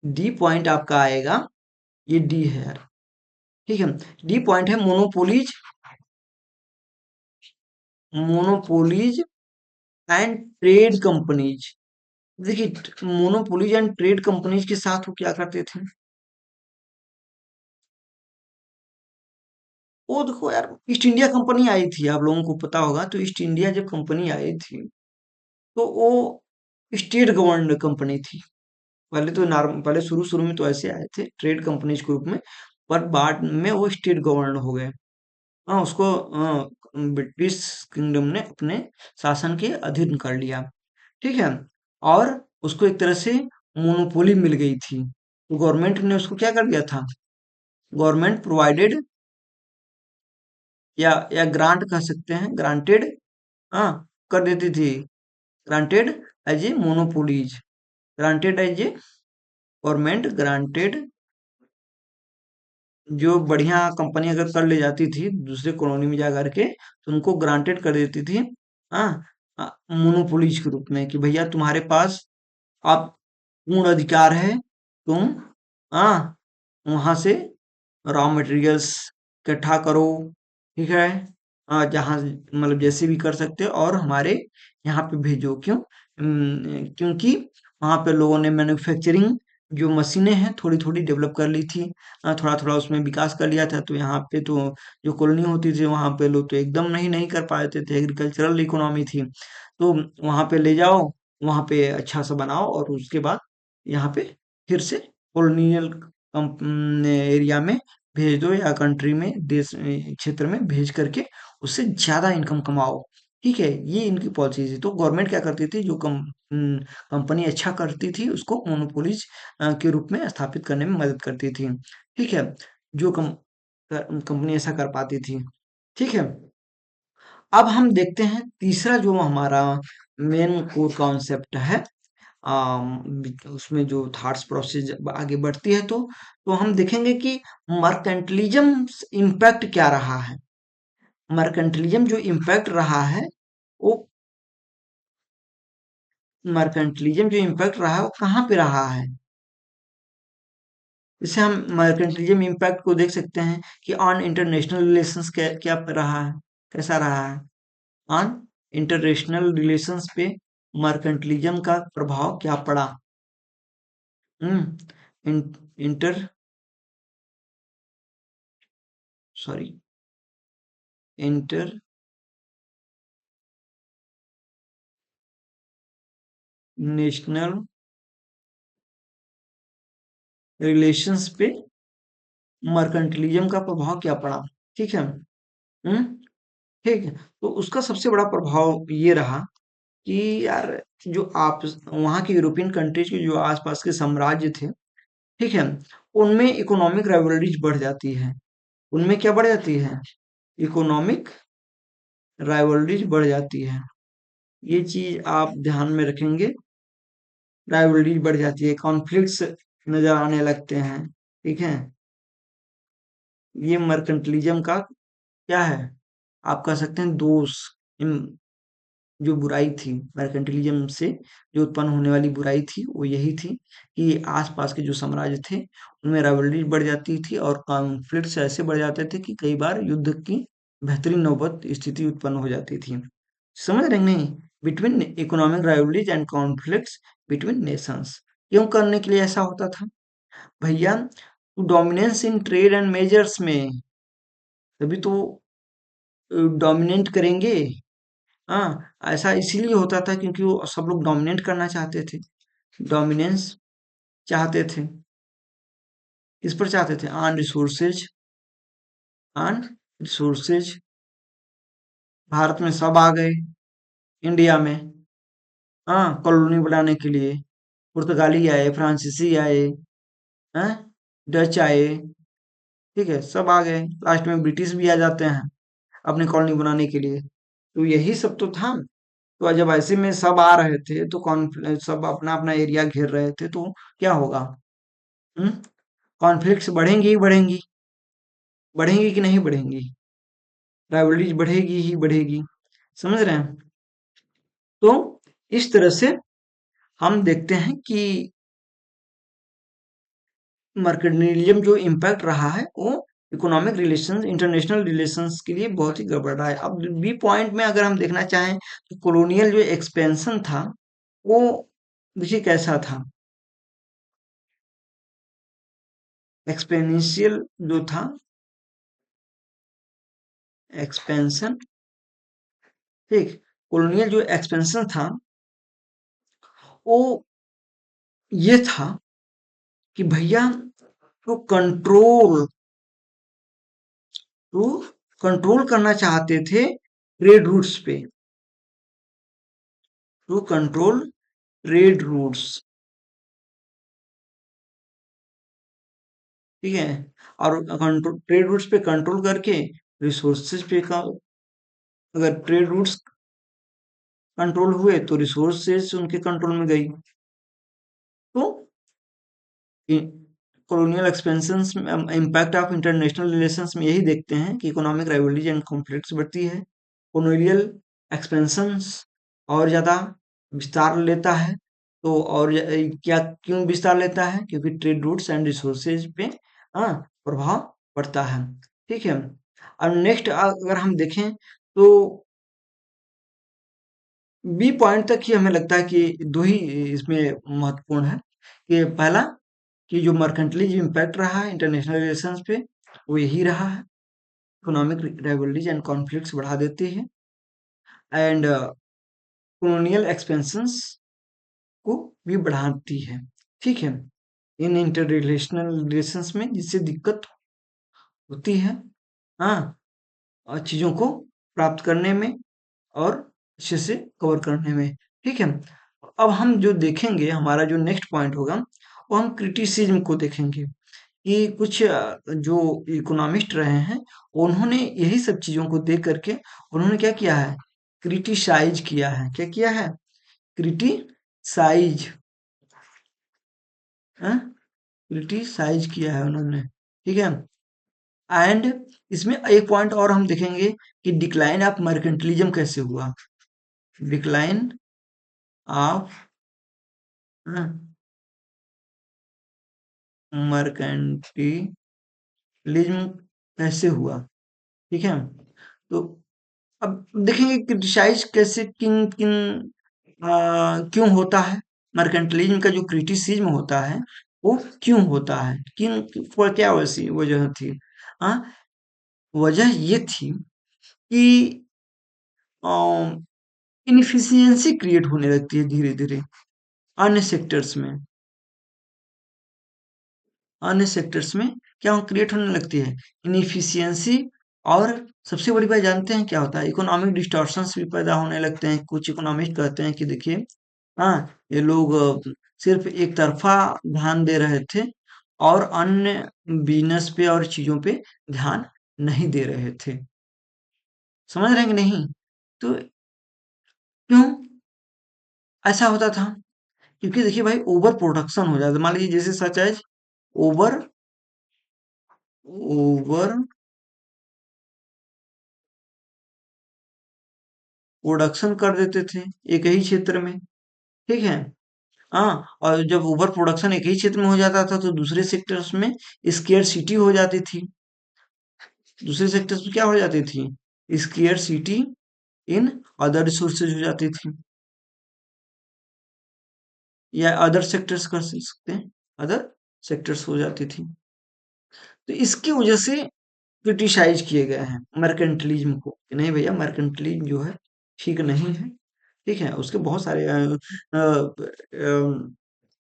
डी पॉइंट आपका आएगा, ये डी है यार, ठीक है। डी पॉइंट है monopolies, monopolies and trade companies. देखिए मोनोपोलीज एंड ट्रेड कंपनीज के साथ वो क्या करते थे, वो देखो यार, ईस्ट इंडिया कंपनी आई थी, आप लोगों को पता होगा, तो ईस्ट इंडिया जब कंपनी आई थी तो वो स्टेट गवर्नड कंपनी थी। पहले तो पहले शुरू शुरू में तो ऐसे आए थे ट्रेड कंपनीज के रूप में, पर बाद में वो स्टेट गवर्नड हो गए, हाँ, उसको ब्रिटिश किंगडम ने अपने शासन के अधीन कर लिया, ठीक है। और उसको एक तरह से मोनोपोली मिल गई थी, तो गवर्नमेंट ने उसको क्या कर दिया था, गवर्नमेंट प्रोवाइडेड, या ग्रांट कह सकते हैं, ग्रांटेड, हाँ, कर देती थी, granted as a monopolies, granted as a government granted, जो बढ़िया कंपनी अगर कर ले जाती थी दूसरे कॉलोनी में जा करके तो उनको ग्रांटेड कर देती थी, हाँ, मोनोपोलीज के रूप में, कि भैया तुम्हारे पास आप पूर्ण अधिकार है, तुम हाँ वहां से रॉ मटेरियल्स इकट्ठा करो, ठीक है, जहाँ मतलब जैसे भी कर सकते हो और हमारे यहाँ पे भेजो। क्यों? क्योंकि वहां पे लोगों ने मैन्युफैक्चरिंग जो मशीनें हैं थोड़ी थोड़ी डेवलप कर ली थी, थोड़ा थोड़ा उसमें विकास कर लिया था, तो यहाँ पे तो जो कॉलोनी होती थी वहां पे लोग तो एकदम नहीं नहीं कर पाते थे, एग्रीकल्चरल इकोनॉमी थी, तो वहां पे ले जाओ, वहां पे अच्छा सा बनाओ और उसके बाद यहाँ पे फिर से कॉलोनियल एरिया में भेज दो या कंट्री में देश क्षेत्र में भेज करके उससे ज्यादा इनकम कमाओ। ठीक है, ये इनकी पॉलिसी थी। तो गवर्नमेंट क्या करती थी, जो कंपनी अच्छा करती थी उसको मोनोपोलीज के रूप में स्थापित करने में मदद करती थी। ठीक है, जो कंपनी ऐसा कर पाती थी। ठीक है, अब हम देखते हैं तीसरा जो हमारा मेन कोर कॉन्सेप्ट है। उसमें जो थॉट्स प्रोसेस आगे बढ़ती है तो हम देखेंगे कि मर्केंटलिज्म इम्पैक्ट क्या रहा है। मर्केंटलिज्म जो इम्पैक्ट रहा है वो मर्केंटलिज्म जो इम्पैक्ट रहा है वो कहाँ पे रहा है। जैसे हम मर्केंटलिज्म इम्पैक्ट को देख सकते हैं कि ऑन इंटरनेशनल रिलेशंस क्या रहा है, कैसा रहा है। ऑन इंटरनेशनल रिलेशंस पे मर्केंटलिज्म का प्रभाव क्या पड़ा। Hmm inter sorry international relations पे मर्केंटलिज्म का प्रभाव क्या पड़ा। ठीक है। हम्म ठीक है, तो उसका सबसे बड़ा प्रभाव ये रहा कि यार जो आप वहाँ के यूरोपियन कंट्रीज के जो आसपास के साम्राज्य थे, ठीक है, उनमें इकोनॉमिक राइवलरीज बढ़ जाती है। उनमें क्या बढ़ जाती है, इकोनॉमिक राइवलरीज बढ़ जाती है। ये चीज आप ध्यान में रखेंगे। राइवलरीज बढ़ जाती है, कॉन्फ्लिक्ट्स नजर आने लगते हैं। ठीक है, ये मर्केंटलिज्म का क्या है, आप कह सकते हैं दोष। जो बुराई थी मर्केंटिलिज्म से, जो उत्पन्न होने वाली बुराई थी वो यही थी कि आसपास के जो साम्राज्य थे उनमें राइवलरी बढ़ जाती थी और कॉन्फ्लिक्ट्स ऐसे बढ़ जाते थे कि कई बार युद्ध की बेहतरीन नौबत स्थिति उत्पन्न हो जाती थी। समझ रहे हैं नहीं, between economic rivalries and conflicts between Nations. क्यों करने के लिए ऐसा होता था भैया, dominance in trade and measures में, तभी तो डोमिनेट करेंगे। हाँ, ऐसा इसीलिए होता था क्योंकि वो सब लोग डोमिनेट करना चाहते थे, डोमिनेंस चाहते थे। किस पर चाहते थे, ऑन रिसोर्सेज। भारत में सब आ गए, इंडिया में। हाँ, कॉलोनी बनाने के लिए पुर्तगाली आए, फ्रांसीसी आए, हैं, डच आए। ठीक है, सब आ गए, लास्ट में ब्रिटिश भी आ जाते हैं अपनी कॉलोनी बनाने के लिए। तो यही सब तो था। तो जब ऐसे में सब आ रहे थे तो कौन, सब अपना अपना एरिया घेर रहे थे तो क्या होगा। हम्म कॉन्फ्लिक्ट्स बढ़ेंगी ही बढ़ेंगी, बढ़ेंगी कि नहीं बढ़ेंगी, राइवलरीज बढ़ेगी ही बढ़ेगी। समझ रहे हैं। तो इस तरह से हम देखते हैं कि मर्केंटिलिज्म जो इम्पैक्ट रहा है वो इकोनॉमिक रिलेशंस, इंटरनेशनल रिलेशंस के लिए बहुत ही गड़बड़ रहा है। अब बी पॉइंट में अगर हम देखना चाहें तो कॉलोनियल जो एक्सपेंशन था वो देखिए कैसा था। एक्सपेंशियल जो था, एक्सपेंशन, ठीक, कॉलोनियल जो एक्सपेंशन था वो ये था कि भैया तो तो कंट्रोल करना चाहते थे ट्रेड रूट्स पे, टू कंट्रोल ट्रेड रूट्स। ठीक है, और कंट्रोल ट्रेड रूट्स पे कंट्रोल करके रिसोर्सेज पे का, अगर ट्रेड रूट्स कंट्रोल हुए तो रिसोर्सेज उनके कंट्रोल में गई। तो colonial expansion impact of international relations में यही देखते हैं कि इकोनॉमिक राइवलरीज एंड कॉन्फ्लिक्ट्स बढ़ती है। कॉलोनियल एक्सपेंशंस और ज्यादा विस्तार लेता है। तो और क्या क्यों विस्तार लेता है, क्योंकि ट्रेड रूट्स एंड रिसोर्सेज पे हाँ प्रभाव पड़ता है। ठीक है, और नेक्स्ट अगर हम देखें तो बी पॉइंट तक ही हमें लगता है कि दो ही इसमें महत्वपूर्ण है। कि पहला कि जो मर्केंटली इम्पैक्ट रहा है इंटरनेशनल रिलेशंस पे वो यही रहा है, इकोनॉमिक राइवलरीज एंड कॉन्फ्लिक्ट्स बढ़ा देती है। एंड कॉलोनियल एक्सपेंशंस को भी बढ़ाती है, ठीक है, इन इंटर रिलेशनल रिलेशंस में, जिससे दिक्कत होती है, हाँ, और चीजों को प्राप्त करने में और अच्छे से कवर करने में, ठीक है। अब हम जो देखेंगे, हमारा जो नेक्स्ट पॉइंट होगा, वो हम क्रिटिसिज्म को देखेंगे कि कुछ जो इकोनॉमिस्ट रहे हैं, उन्होंने यही सब चीजों को देख करके उन्होंने क्या किया है, क्रिटिसाइज किया है। क्या किया है? क्रिटिसाइज, क्रिटिसाइज किया है उन्होंने, ठीक है। एंड इसमें एक पॉइंट और हम देखेंगे कि डिक्लाइन ऑफ मर्केंटलिज्म कैसे हुआ, डिक्लाइन ऑफ मर्केंटिलिज्म कैसे हुआ, ठीक है। तो अब देखेंगे क्रिटिसाइज कैसे, किन किन क्यों होता है, मर्केंटलिज्म का जो क्रिटिसिज्म होता है वो क्यों होता है, किन, for क्या वैसी वजह थी। हाँ, वजह ये थी कि इनफिशियंसी क्रिएट होने लगती है धीरे धीरे अन्य सेक्टर्स में, अन्य सेक्टर्स में क्या क्रिएट होने लगती है, इनएफिशिएंसी। और सबसे बड़ी बात जानते हैं क्या होता है, इकोनॉमिक डिस्टॉर्शंस भी पैदा होने लगते हैं। कुछ इकोनॉमिस्ट कहते हैं कि देखिए, हाँ, ये लोग सिर्फ एक तरफा ध्यान दे रहे थे और अन्य बिजनेस पे और चीजों पे ध्यान नहीं दे रहे थे। समझ रहे हैं कि नहीं? तो क्यों ऐसा होता था? क्योंकि देखिए भाई, ओवर प्रोडक्शन हो जाता है। मान लीजिए जैसे such as over over production कर देते थे एक ही क्षेत्र में, ठीक है। हाँ, और जब ओवर प्रोडक्शन एक ही क्षेत्र में हो जाता था तो दूसरे सेक्टर्स में स्केर्सिटी हो जाती थी, दूसरे सेक्टर्स में क्या हो जाती थी, स्केर्सिटी इन अदर रिसोर्सेज हो जाती थी, या अदर सेक्टर्स कर सकते हैं, अदर सेक्टर्स हो जाती थी। तो इसकी वजह से क्रिटिसाइज किए गए हैं मर्केंटलिज्म को कि नहीं भैया, मर्केंटलिज्म जो है ठीक नहीं है, ठीक है। उसके बहुत सारे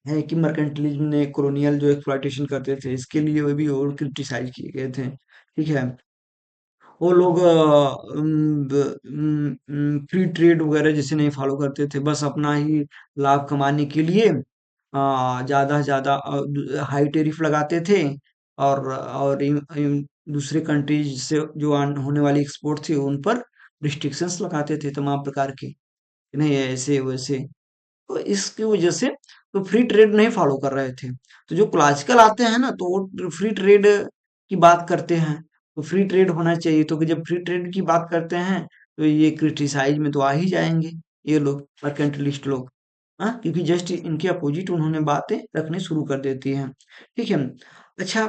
है कि मर्केंटलिज्म ने कॉलोनियल जो एक्सप्लॉयटेशन करते थे, इसके लिए वो भी और क्रिटिसाइज किए गए थे, ठीक है। वो लोग फ्री ट्रेड वगैरह जैसे नहीं फॉलो करते थे, बस अपना ही लाभ कमाने के लिए ज्यादा से ज्यादा हाई टेरिफ लगाते थे, और दूसरे कंट्रीज से जो होने वाली एक्सपोर्ट थी उन पर रिस्ट्रिक्शंस लगाते थे तमाम प्रकार के, कि नहीं ऐसे वैसे। तो इसकी वजह से तो फ्री ट्रेड नहीं फॉलो कर रहे थे। तो जो क्लासिकल आते हैं ना, तो वो फ्री ट्रेड की बात करते हैं, तो फ्री ट्रेड होना चाहिए। तो कि जब फ्री ट्रेड की बात करते हैं तो ये क्रिटिसाइज में तो आ ही जाएंगे ये लोग, मर्केंटलिस्ट लोग। हाँ, क्योंकि जस्ट इनके अपोजिट उन्होंने बातें रखनी शुरू कर देती हैं, ठीक है। अच्छा,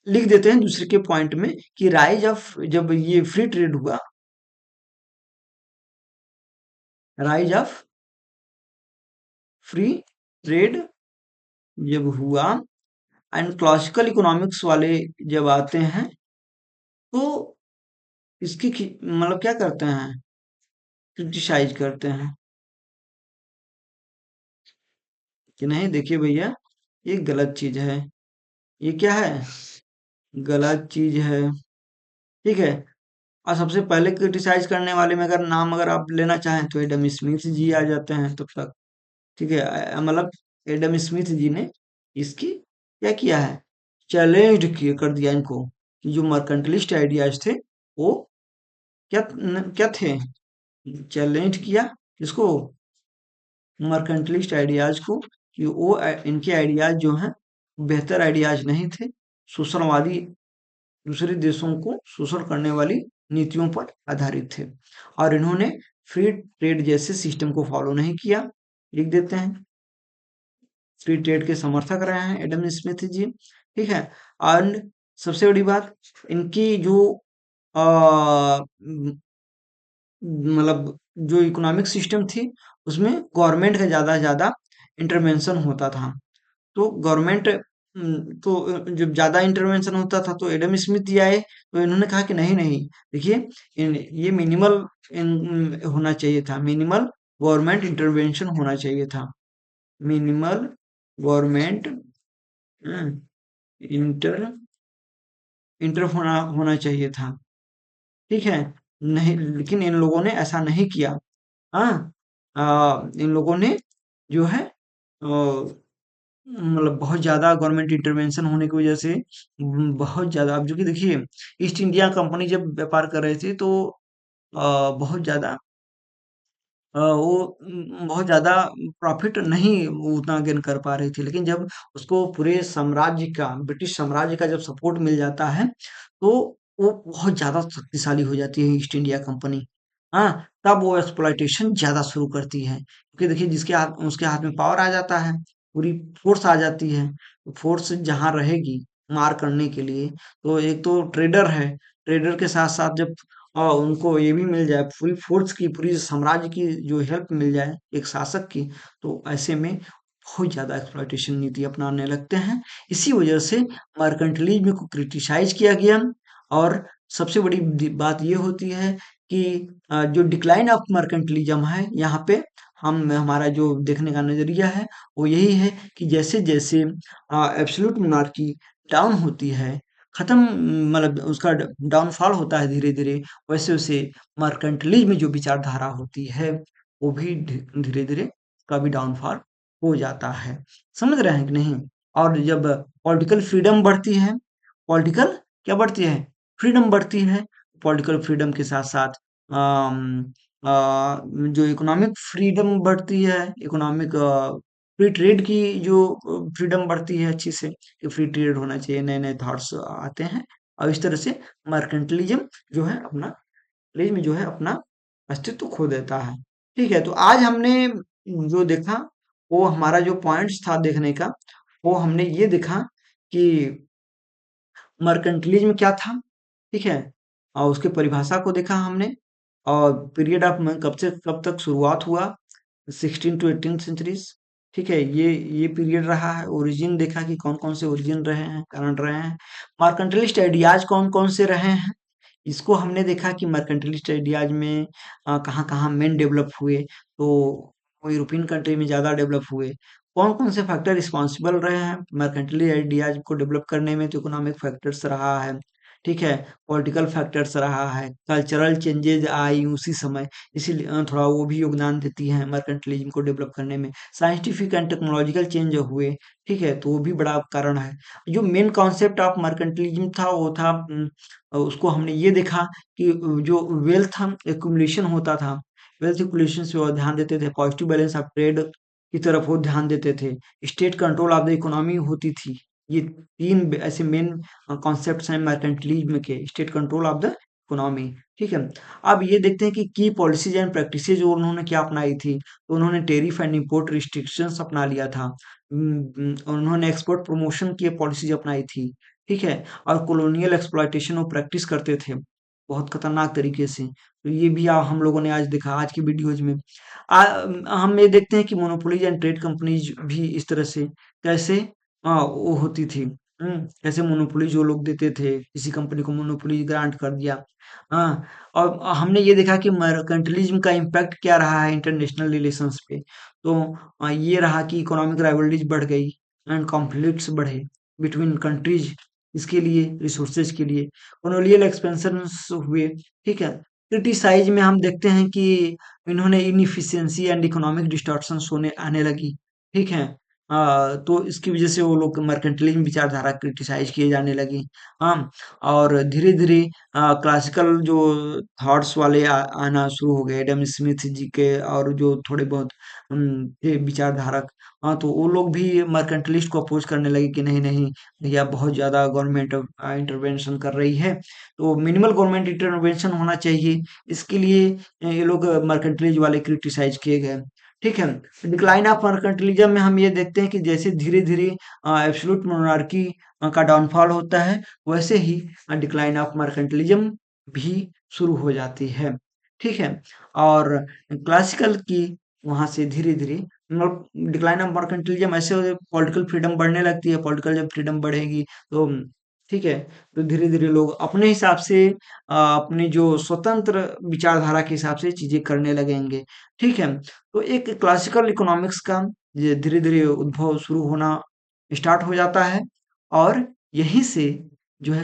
लिख देते हैं दूसरे के पॉइंट में कि राइज ऑफ, जब ये फ्री ट्रेड हुआ, राइज ऑफ फ्री ट्रेड जब हुआ एंड क्लासिकल इकोनॉमिक्स वाले जब आते हैं, तो इसकी मतलब क्या करते हैं, क्रिटिसाइज करते हैं कि नहीं देखिए भैया, ये गलत चीज है, ये क्या है, गलत चीज है, ठीक है। और सबसे पहले क्रिटिसाइज करने वाले में अगर नाम अगर आप लेना चाहें तो एडम स्मिथ जी आ जाते हैं तब तक, ठीक है। मतलब एडम स्मिथ जी ने इसकी क्या किया है, चैलेंज किया, कर दिया इनको कि जो मर्केंटलिस्ट आइडियाज थे वो क्या थे, चैलेंज किया इसको, मर्केंटलिस्ट आइडियाज को, कि वो इनके आइडियाज जो हैं बेहतर आइडियाज नहीं थे, शोषणवादी, दूसरे देशों को शोषण करने वाली नीतियों पर आधारित थे, और इन्होंने फ्री ट्रेड जैसे सिस्टम को फॉलो नहीं किया। लिख देते हैं, फ्री ट्रेड के समर्थक रहे हैं एडम स्मिथ जी, ठीक है। एंड सबसे बड़ी बात, इनकी जो मतलब जो इकोनॉमिक सिस्टम थी उसमें गवर्नमेंट का ज्यादा इंटरवेंशन होता था। तो गवर्नमेंट जब ज्यादा इंटरवेंशन होता था तो एडम स्मिथ जी आए, तो इन्होंने कहा कि नहीं नहीं, देखिए ये मिनिमल होना चाहिए था, मिनिमल गवर्नमेंट इंटरवेंशन होना चाहिए था। मिनिमल गवर्नमेंट इंटर इंटर होना होना चाहिए था। ठीक है, नहीं, लेकिन इन लोगों ने ऐसा नहीं किया। हाँ, इन लोगों ने जो है मतलब बहुत ज्यादा गवर्नमेंट इंटरवेंशन होने की वजह से बहुत ज्यादा, अब जो कि देखिए, ईस्ट इंडिया कंपनी जब व्यापार कर रही थी तो बहुत ज्यादा वो बहुत ज़्यादा प्रॉफ़िट नहीं वो उतना गेन कर पा रही थी। लेकिन जब उसको पूरे साम्राज्य का, ब्रिटिश साम्राज्य का जब सपोर्ट मिल जाता है, तो वो बहुत ज़्यादा शक्तिशाली हो जाती है ईस्ट इंडिया कंपनी। हाँ, तब वो एक्सप्लॉइटेशन ज़्यादा शुरू करती है। क्योंकि देखिए, जिसके हाथ उसके हाथ में पावर आ जाता है, पूरी फ़ोर्स आ जाती है। तो फ़ोर्स जहाँ रहेगी मार करने के लिए, तो एक तो ट्रेडर है, ट्रेडर के साथ-साथ जब उनको ये भी मिल जाए, पूरी फोर्स की, पूरी साम्राज्य की जो हेल्प मिल जाए एक शासक की, तो ऐसे में बहुत ज्यादा एक्सप्लॉइटेशन नीति अपनाने लगते हैं। इसी वजह से मर्केंटलिज्म को क्रिटिसाइज किया गया। और सबसे बड़ी बात ये होती है कि जो डिक्लाइन ऑफ मर्केंटलिज्म है, यहाँ पे हम हमारा जो देखने का नजरिया है वो यही है कि जैसे जैसे एब्सोल्यूट मोनार्की डाउन होती है, खत्म, मतलब उसका डाउनफॉल होता है धीरे धीरे, वैसे वैसे मर्केंटलिज्म जो विचारधारा होती है वो भी धीरे धीरे का भी डाउनफॉल हो जाता है। समझ रहे हैं कि नहीं? और जब पॉलिटिकल फ्रीडम बढ़ती है, पॉलिटिकल क्या बढ़ती है, फ्रीडम बढ़ती है, पॉलिटिकल फ्रीडम के साथ साथ जो इकोनॉमिक फ्रीडम बढ़ती है, इकोनॉमिक फ्री ट्रेड की जो फ्रीडम बढ़ती है अच्छी से, कि फ्री ट्रेड होना चाहिए, नए नए थॉट्स आते हैं। और इस तरह से मर्केंटलिज्म जो है अपना लिज्म जो है अपना अस्तित्व खो देता है। ठीक है, तो आज हमने जो देखा, वो हमारा जो पॉइंट्स था देखने का, वो हमने ये देखा कि मर्केंटलिज्म क्या था। ठीक है, और उसके परिभाषा को देखा हमने, और पीरियड ऑफ कब से कब तक शुरुआत हुआ, 16 टू 18 सेंचुरीज। ठीक है, ये पीरियड रहा है। ओरिजिन देखा कि कौन कौन से ओरिजिन रहे हैं, कारण रहे हैं। मर्केंटलिस्ट आइडियाज कौन कौन से रहे हैं, इसको हमने देखा कि मर्केंटलिस्ट आइडियाज में कहाँ कहाँ मेन डेवलप हुए, तो वो यूरोपियन कंट्री में ज़्यादा डेवलप हुए। कौन कौन से फैक्टर रिस्पॉन्सिबल रहे हैं मर्केंटली आइडियाज को डेवलप करने में, तो इकोनॉमिक फैक्टर्स रहा है। ठीक है, पॉलिटिकल फैक्टर्स रहा है, कल्चरल चेंजेज आई उसी समय, इसीलिए थोड़ा वो भी योगदान देती है मर्केंटलिज्म को डेवलप करने में। साइंटिफिक एंड टेक्नोलॉजिकल चेंज हुए, ठीक है, तो वो भी बड़ा कारण है। जो मेन कॉन्सेप्ट ऑफ मर्केंटलिज्म था वो था, उसको हमने ये देखा कि जो वेल्थ एक्युमुलेशन होता था, वेल्थ एक्युमुलेशन से वो ध्यान देते थे, पॉजिटिव बैलेंस ऑफ ट्रेड की तरफ वो ध्यान देते थे, state control of the economy होती थी। ये तीन ऐसे मेन कॉन्सेप्ट्स हैं मर्केंटलिज्म के, state control of the economy. ठीक है, अब ये देखते हैं कि की पॉलिसीज एंड प्रैक्टिसेज जो उन्होंने क्या अपनाई थी, तो उन्होंने टेरिफ एंड इंपोर्ट रिस्ट्रिक्शंस अपना लिया था। उन्होंने एक्सपोर्ट प्रमोशन की पॉलिसीज अपनाई थी। ठीक है, और कॉलोनियल एक्सप्लॉयटेशन वो प्रैक्टिस करते थे बहुत खतरनाक तरीके से। तो ये भी हम लोगों ने आज देखा आज की वीडियोज में। हम ये देखते हैं कि मोनोपोलीज एंड ट्रेड कंपनीज भी इस तरह से कैसे वो होती थी। कैसे मोनोपोली जो लोग देते थे, किसी कंपनी को मोनोपोली ग्रांट कर दिया। हाँ, और हमने ये देखा कि मर्केंटलिज्म का इम्पैक्ट क्या रहा है इंटरनेशनल रिलेशंस पे। तो ये रहा कि इकोनॉमिक राइवलरीज बढ़ गई एंड कॉन्फ्लिक्ट्स बढ़े बिटवीन कंट्रीज, इसके लिए रिसोर्सेज के लिए कॉलोनियल एक्सपेंशन हुए। ठीक है, क्रिटिसाइज में हम देखते हैं कि इन्होंने इनइफिशिएंसी एंड इकोनॉमिक डिस्टॉर्शंस होने आने लगी। ठीक है, तो इसकी वजह से वो लोग मर्केंटलिज्म विचारधारा क्रिटिसाइज किए जाने लगी। हाँ, और धीरे धीरे क्लासिकल जो थॉट्स वाले आना शुरू हो गए, एडम स्मिथ जी के, और जो थोड़े बहुत थे विचारधारक। हाँ, तो वो लोग भी मर्केंटलिस्ट को अपोज करने लगे कि नहीं नहीं भैया, बहुत ज्यादा गवर्नमेंट इंटरवेंशन कर रही है, तो मिनिमल गवर्नमेंट इंटरवेंशन होना चाहिए। इसके लिए ये लोग मर्केंटलिज्म वाले क्रिटिसाइज किए गए। ठीक है, डिक्लाइन ऑफ मर्केंटलिज्म में हम ये देखते हैं कि जैसे धीरे धीरे एब्सोल्यूट मोनार्की का डाउनफॉल होता है, वैसे ही डिक्लाइन ऑफ मर्केंटलिज्म भी शुरू हो जाती है। ठीक है, और क्लासिकल की वहां से धीरे धीरे डिक्लाइन ऑफ मर्केंटलिज्म ऐसे पॉलिटिकल फ्रीडम बढ़ने लगती है। पॉलिटिकल जब फ्रीडम बढ़ेगी तो ठीक है? तो धीरे-धीरे लोग अपने हिसाब से अपनी जो स्वतंत्र विचारधारा के हिसाब से चीज़ें करने लगेंगे, ठीक है? तो एक क्लासिकल इकोनॉमिक्स का ये धीरे-धीरे उद्भव शुरू होना स्टार्ट हो जाता है और यहीं से जो है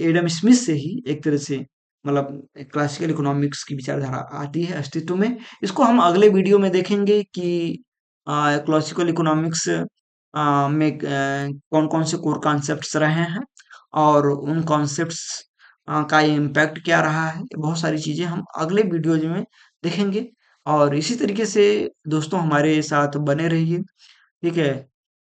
एडम स्मिथ से ही एक तरह से मतलब क्लासिकल इकोनॉमिक्स की विचारधारा आती है अस्तित्व में। इसको हम अगले वीडियो में देखेंगे कि क्लासिकल इकोनॉमिक्स में कौन-कौन से कोर कॉन्सेप्ट्स रहे हैं और उन कॉन्सेप्ट्स का इम्पैक्ट क्या रहा है। बहुत सारी चीज़ें हम अगले वीडियोज़ में देखेंगे और इसी तरीके से दोस्तों हमारे साथ बने रहिए, ठीक है?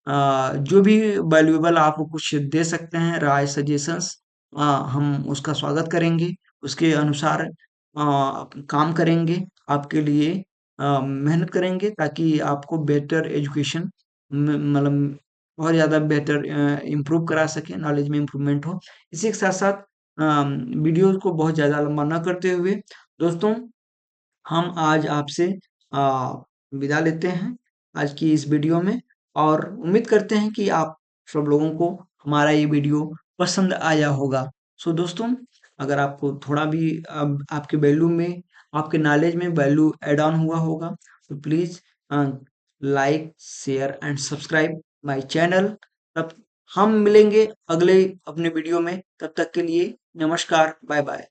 जो भी वैल्यूएबल आप कुछ दे सकते हैं राय, सजेशंस हम उसका स्वागत करेंगे, उसके अनुसार काम करेंगे, आपके लिए मेहनत करेंगे ताकि आपको बेटर एजुकेशन मतलब और ज़्यादा बेटर इम्प्रूव करा सकें, नॉलेज में इम्प्रूवमेंट हो। इसी के साथ-साथ वीडियो को बहुत ज़्यादा लंबा ना करते हुए दोस्तों हम आज आपसे अ, विदा लेते हैं आज की इस वीडियो में और उम्मीद करते हैं कि आप सब लोगों को हमारा ये वीडियो पसंद आया होगा। सो दोस्तों अगर आपको थोड़ा भी आपके वैल्यू में आपके नॉलेज में वैल्यू ऐड ऑन हुआ होगा तो please like share and subscribe my channel. तब हम मिलेंगे अगले अपने वीडियो में, तब तक के लिए नमस्कार, बाय बाय।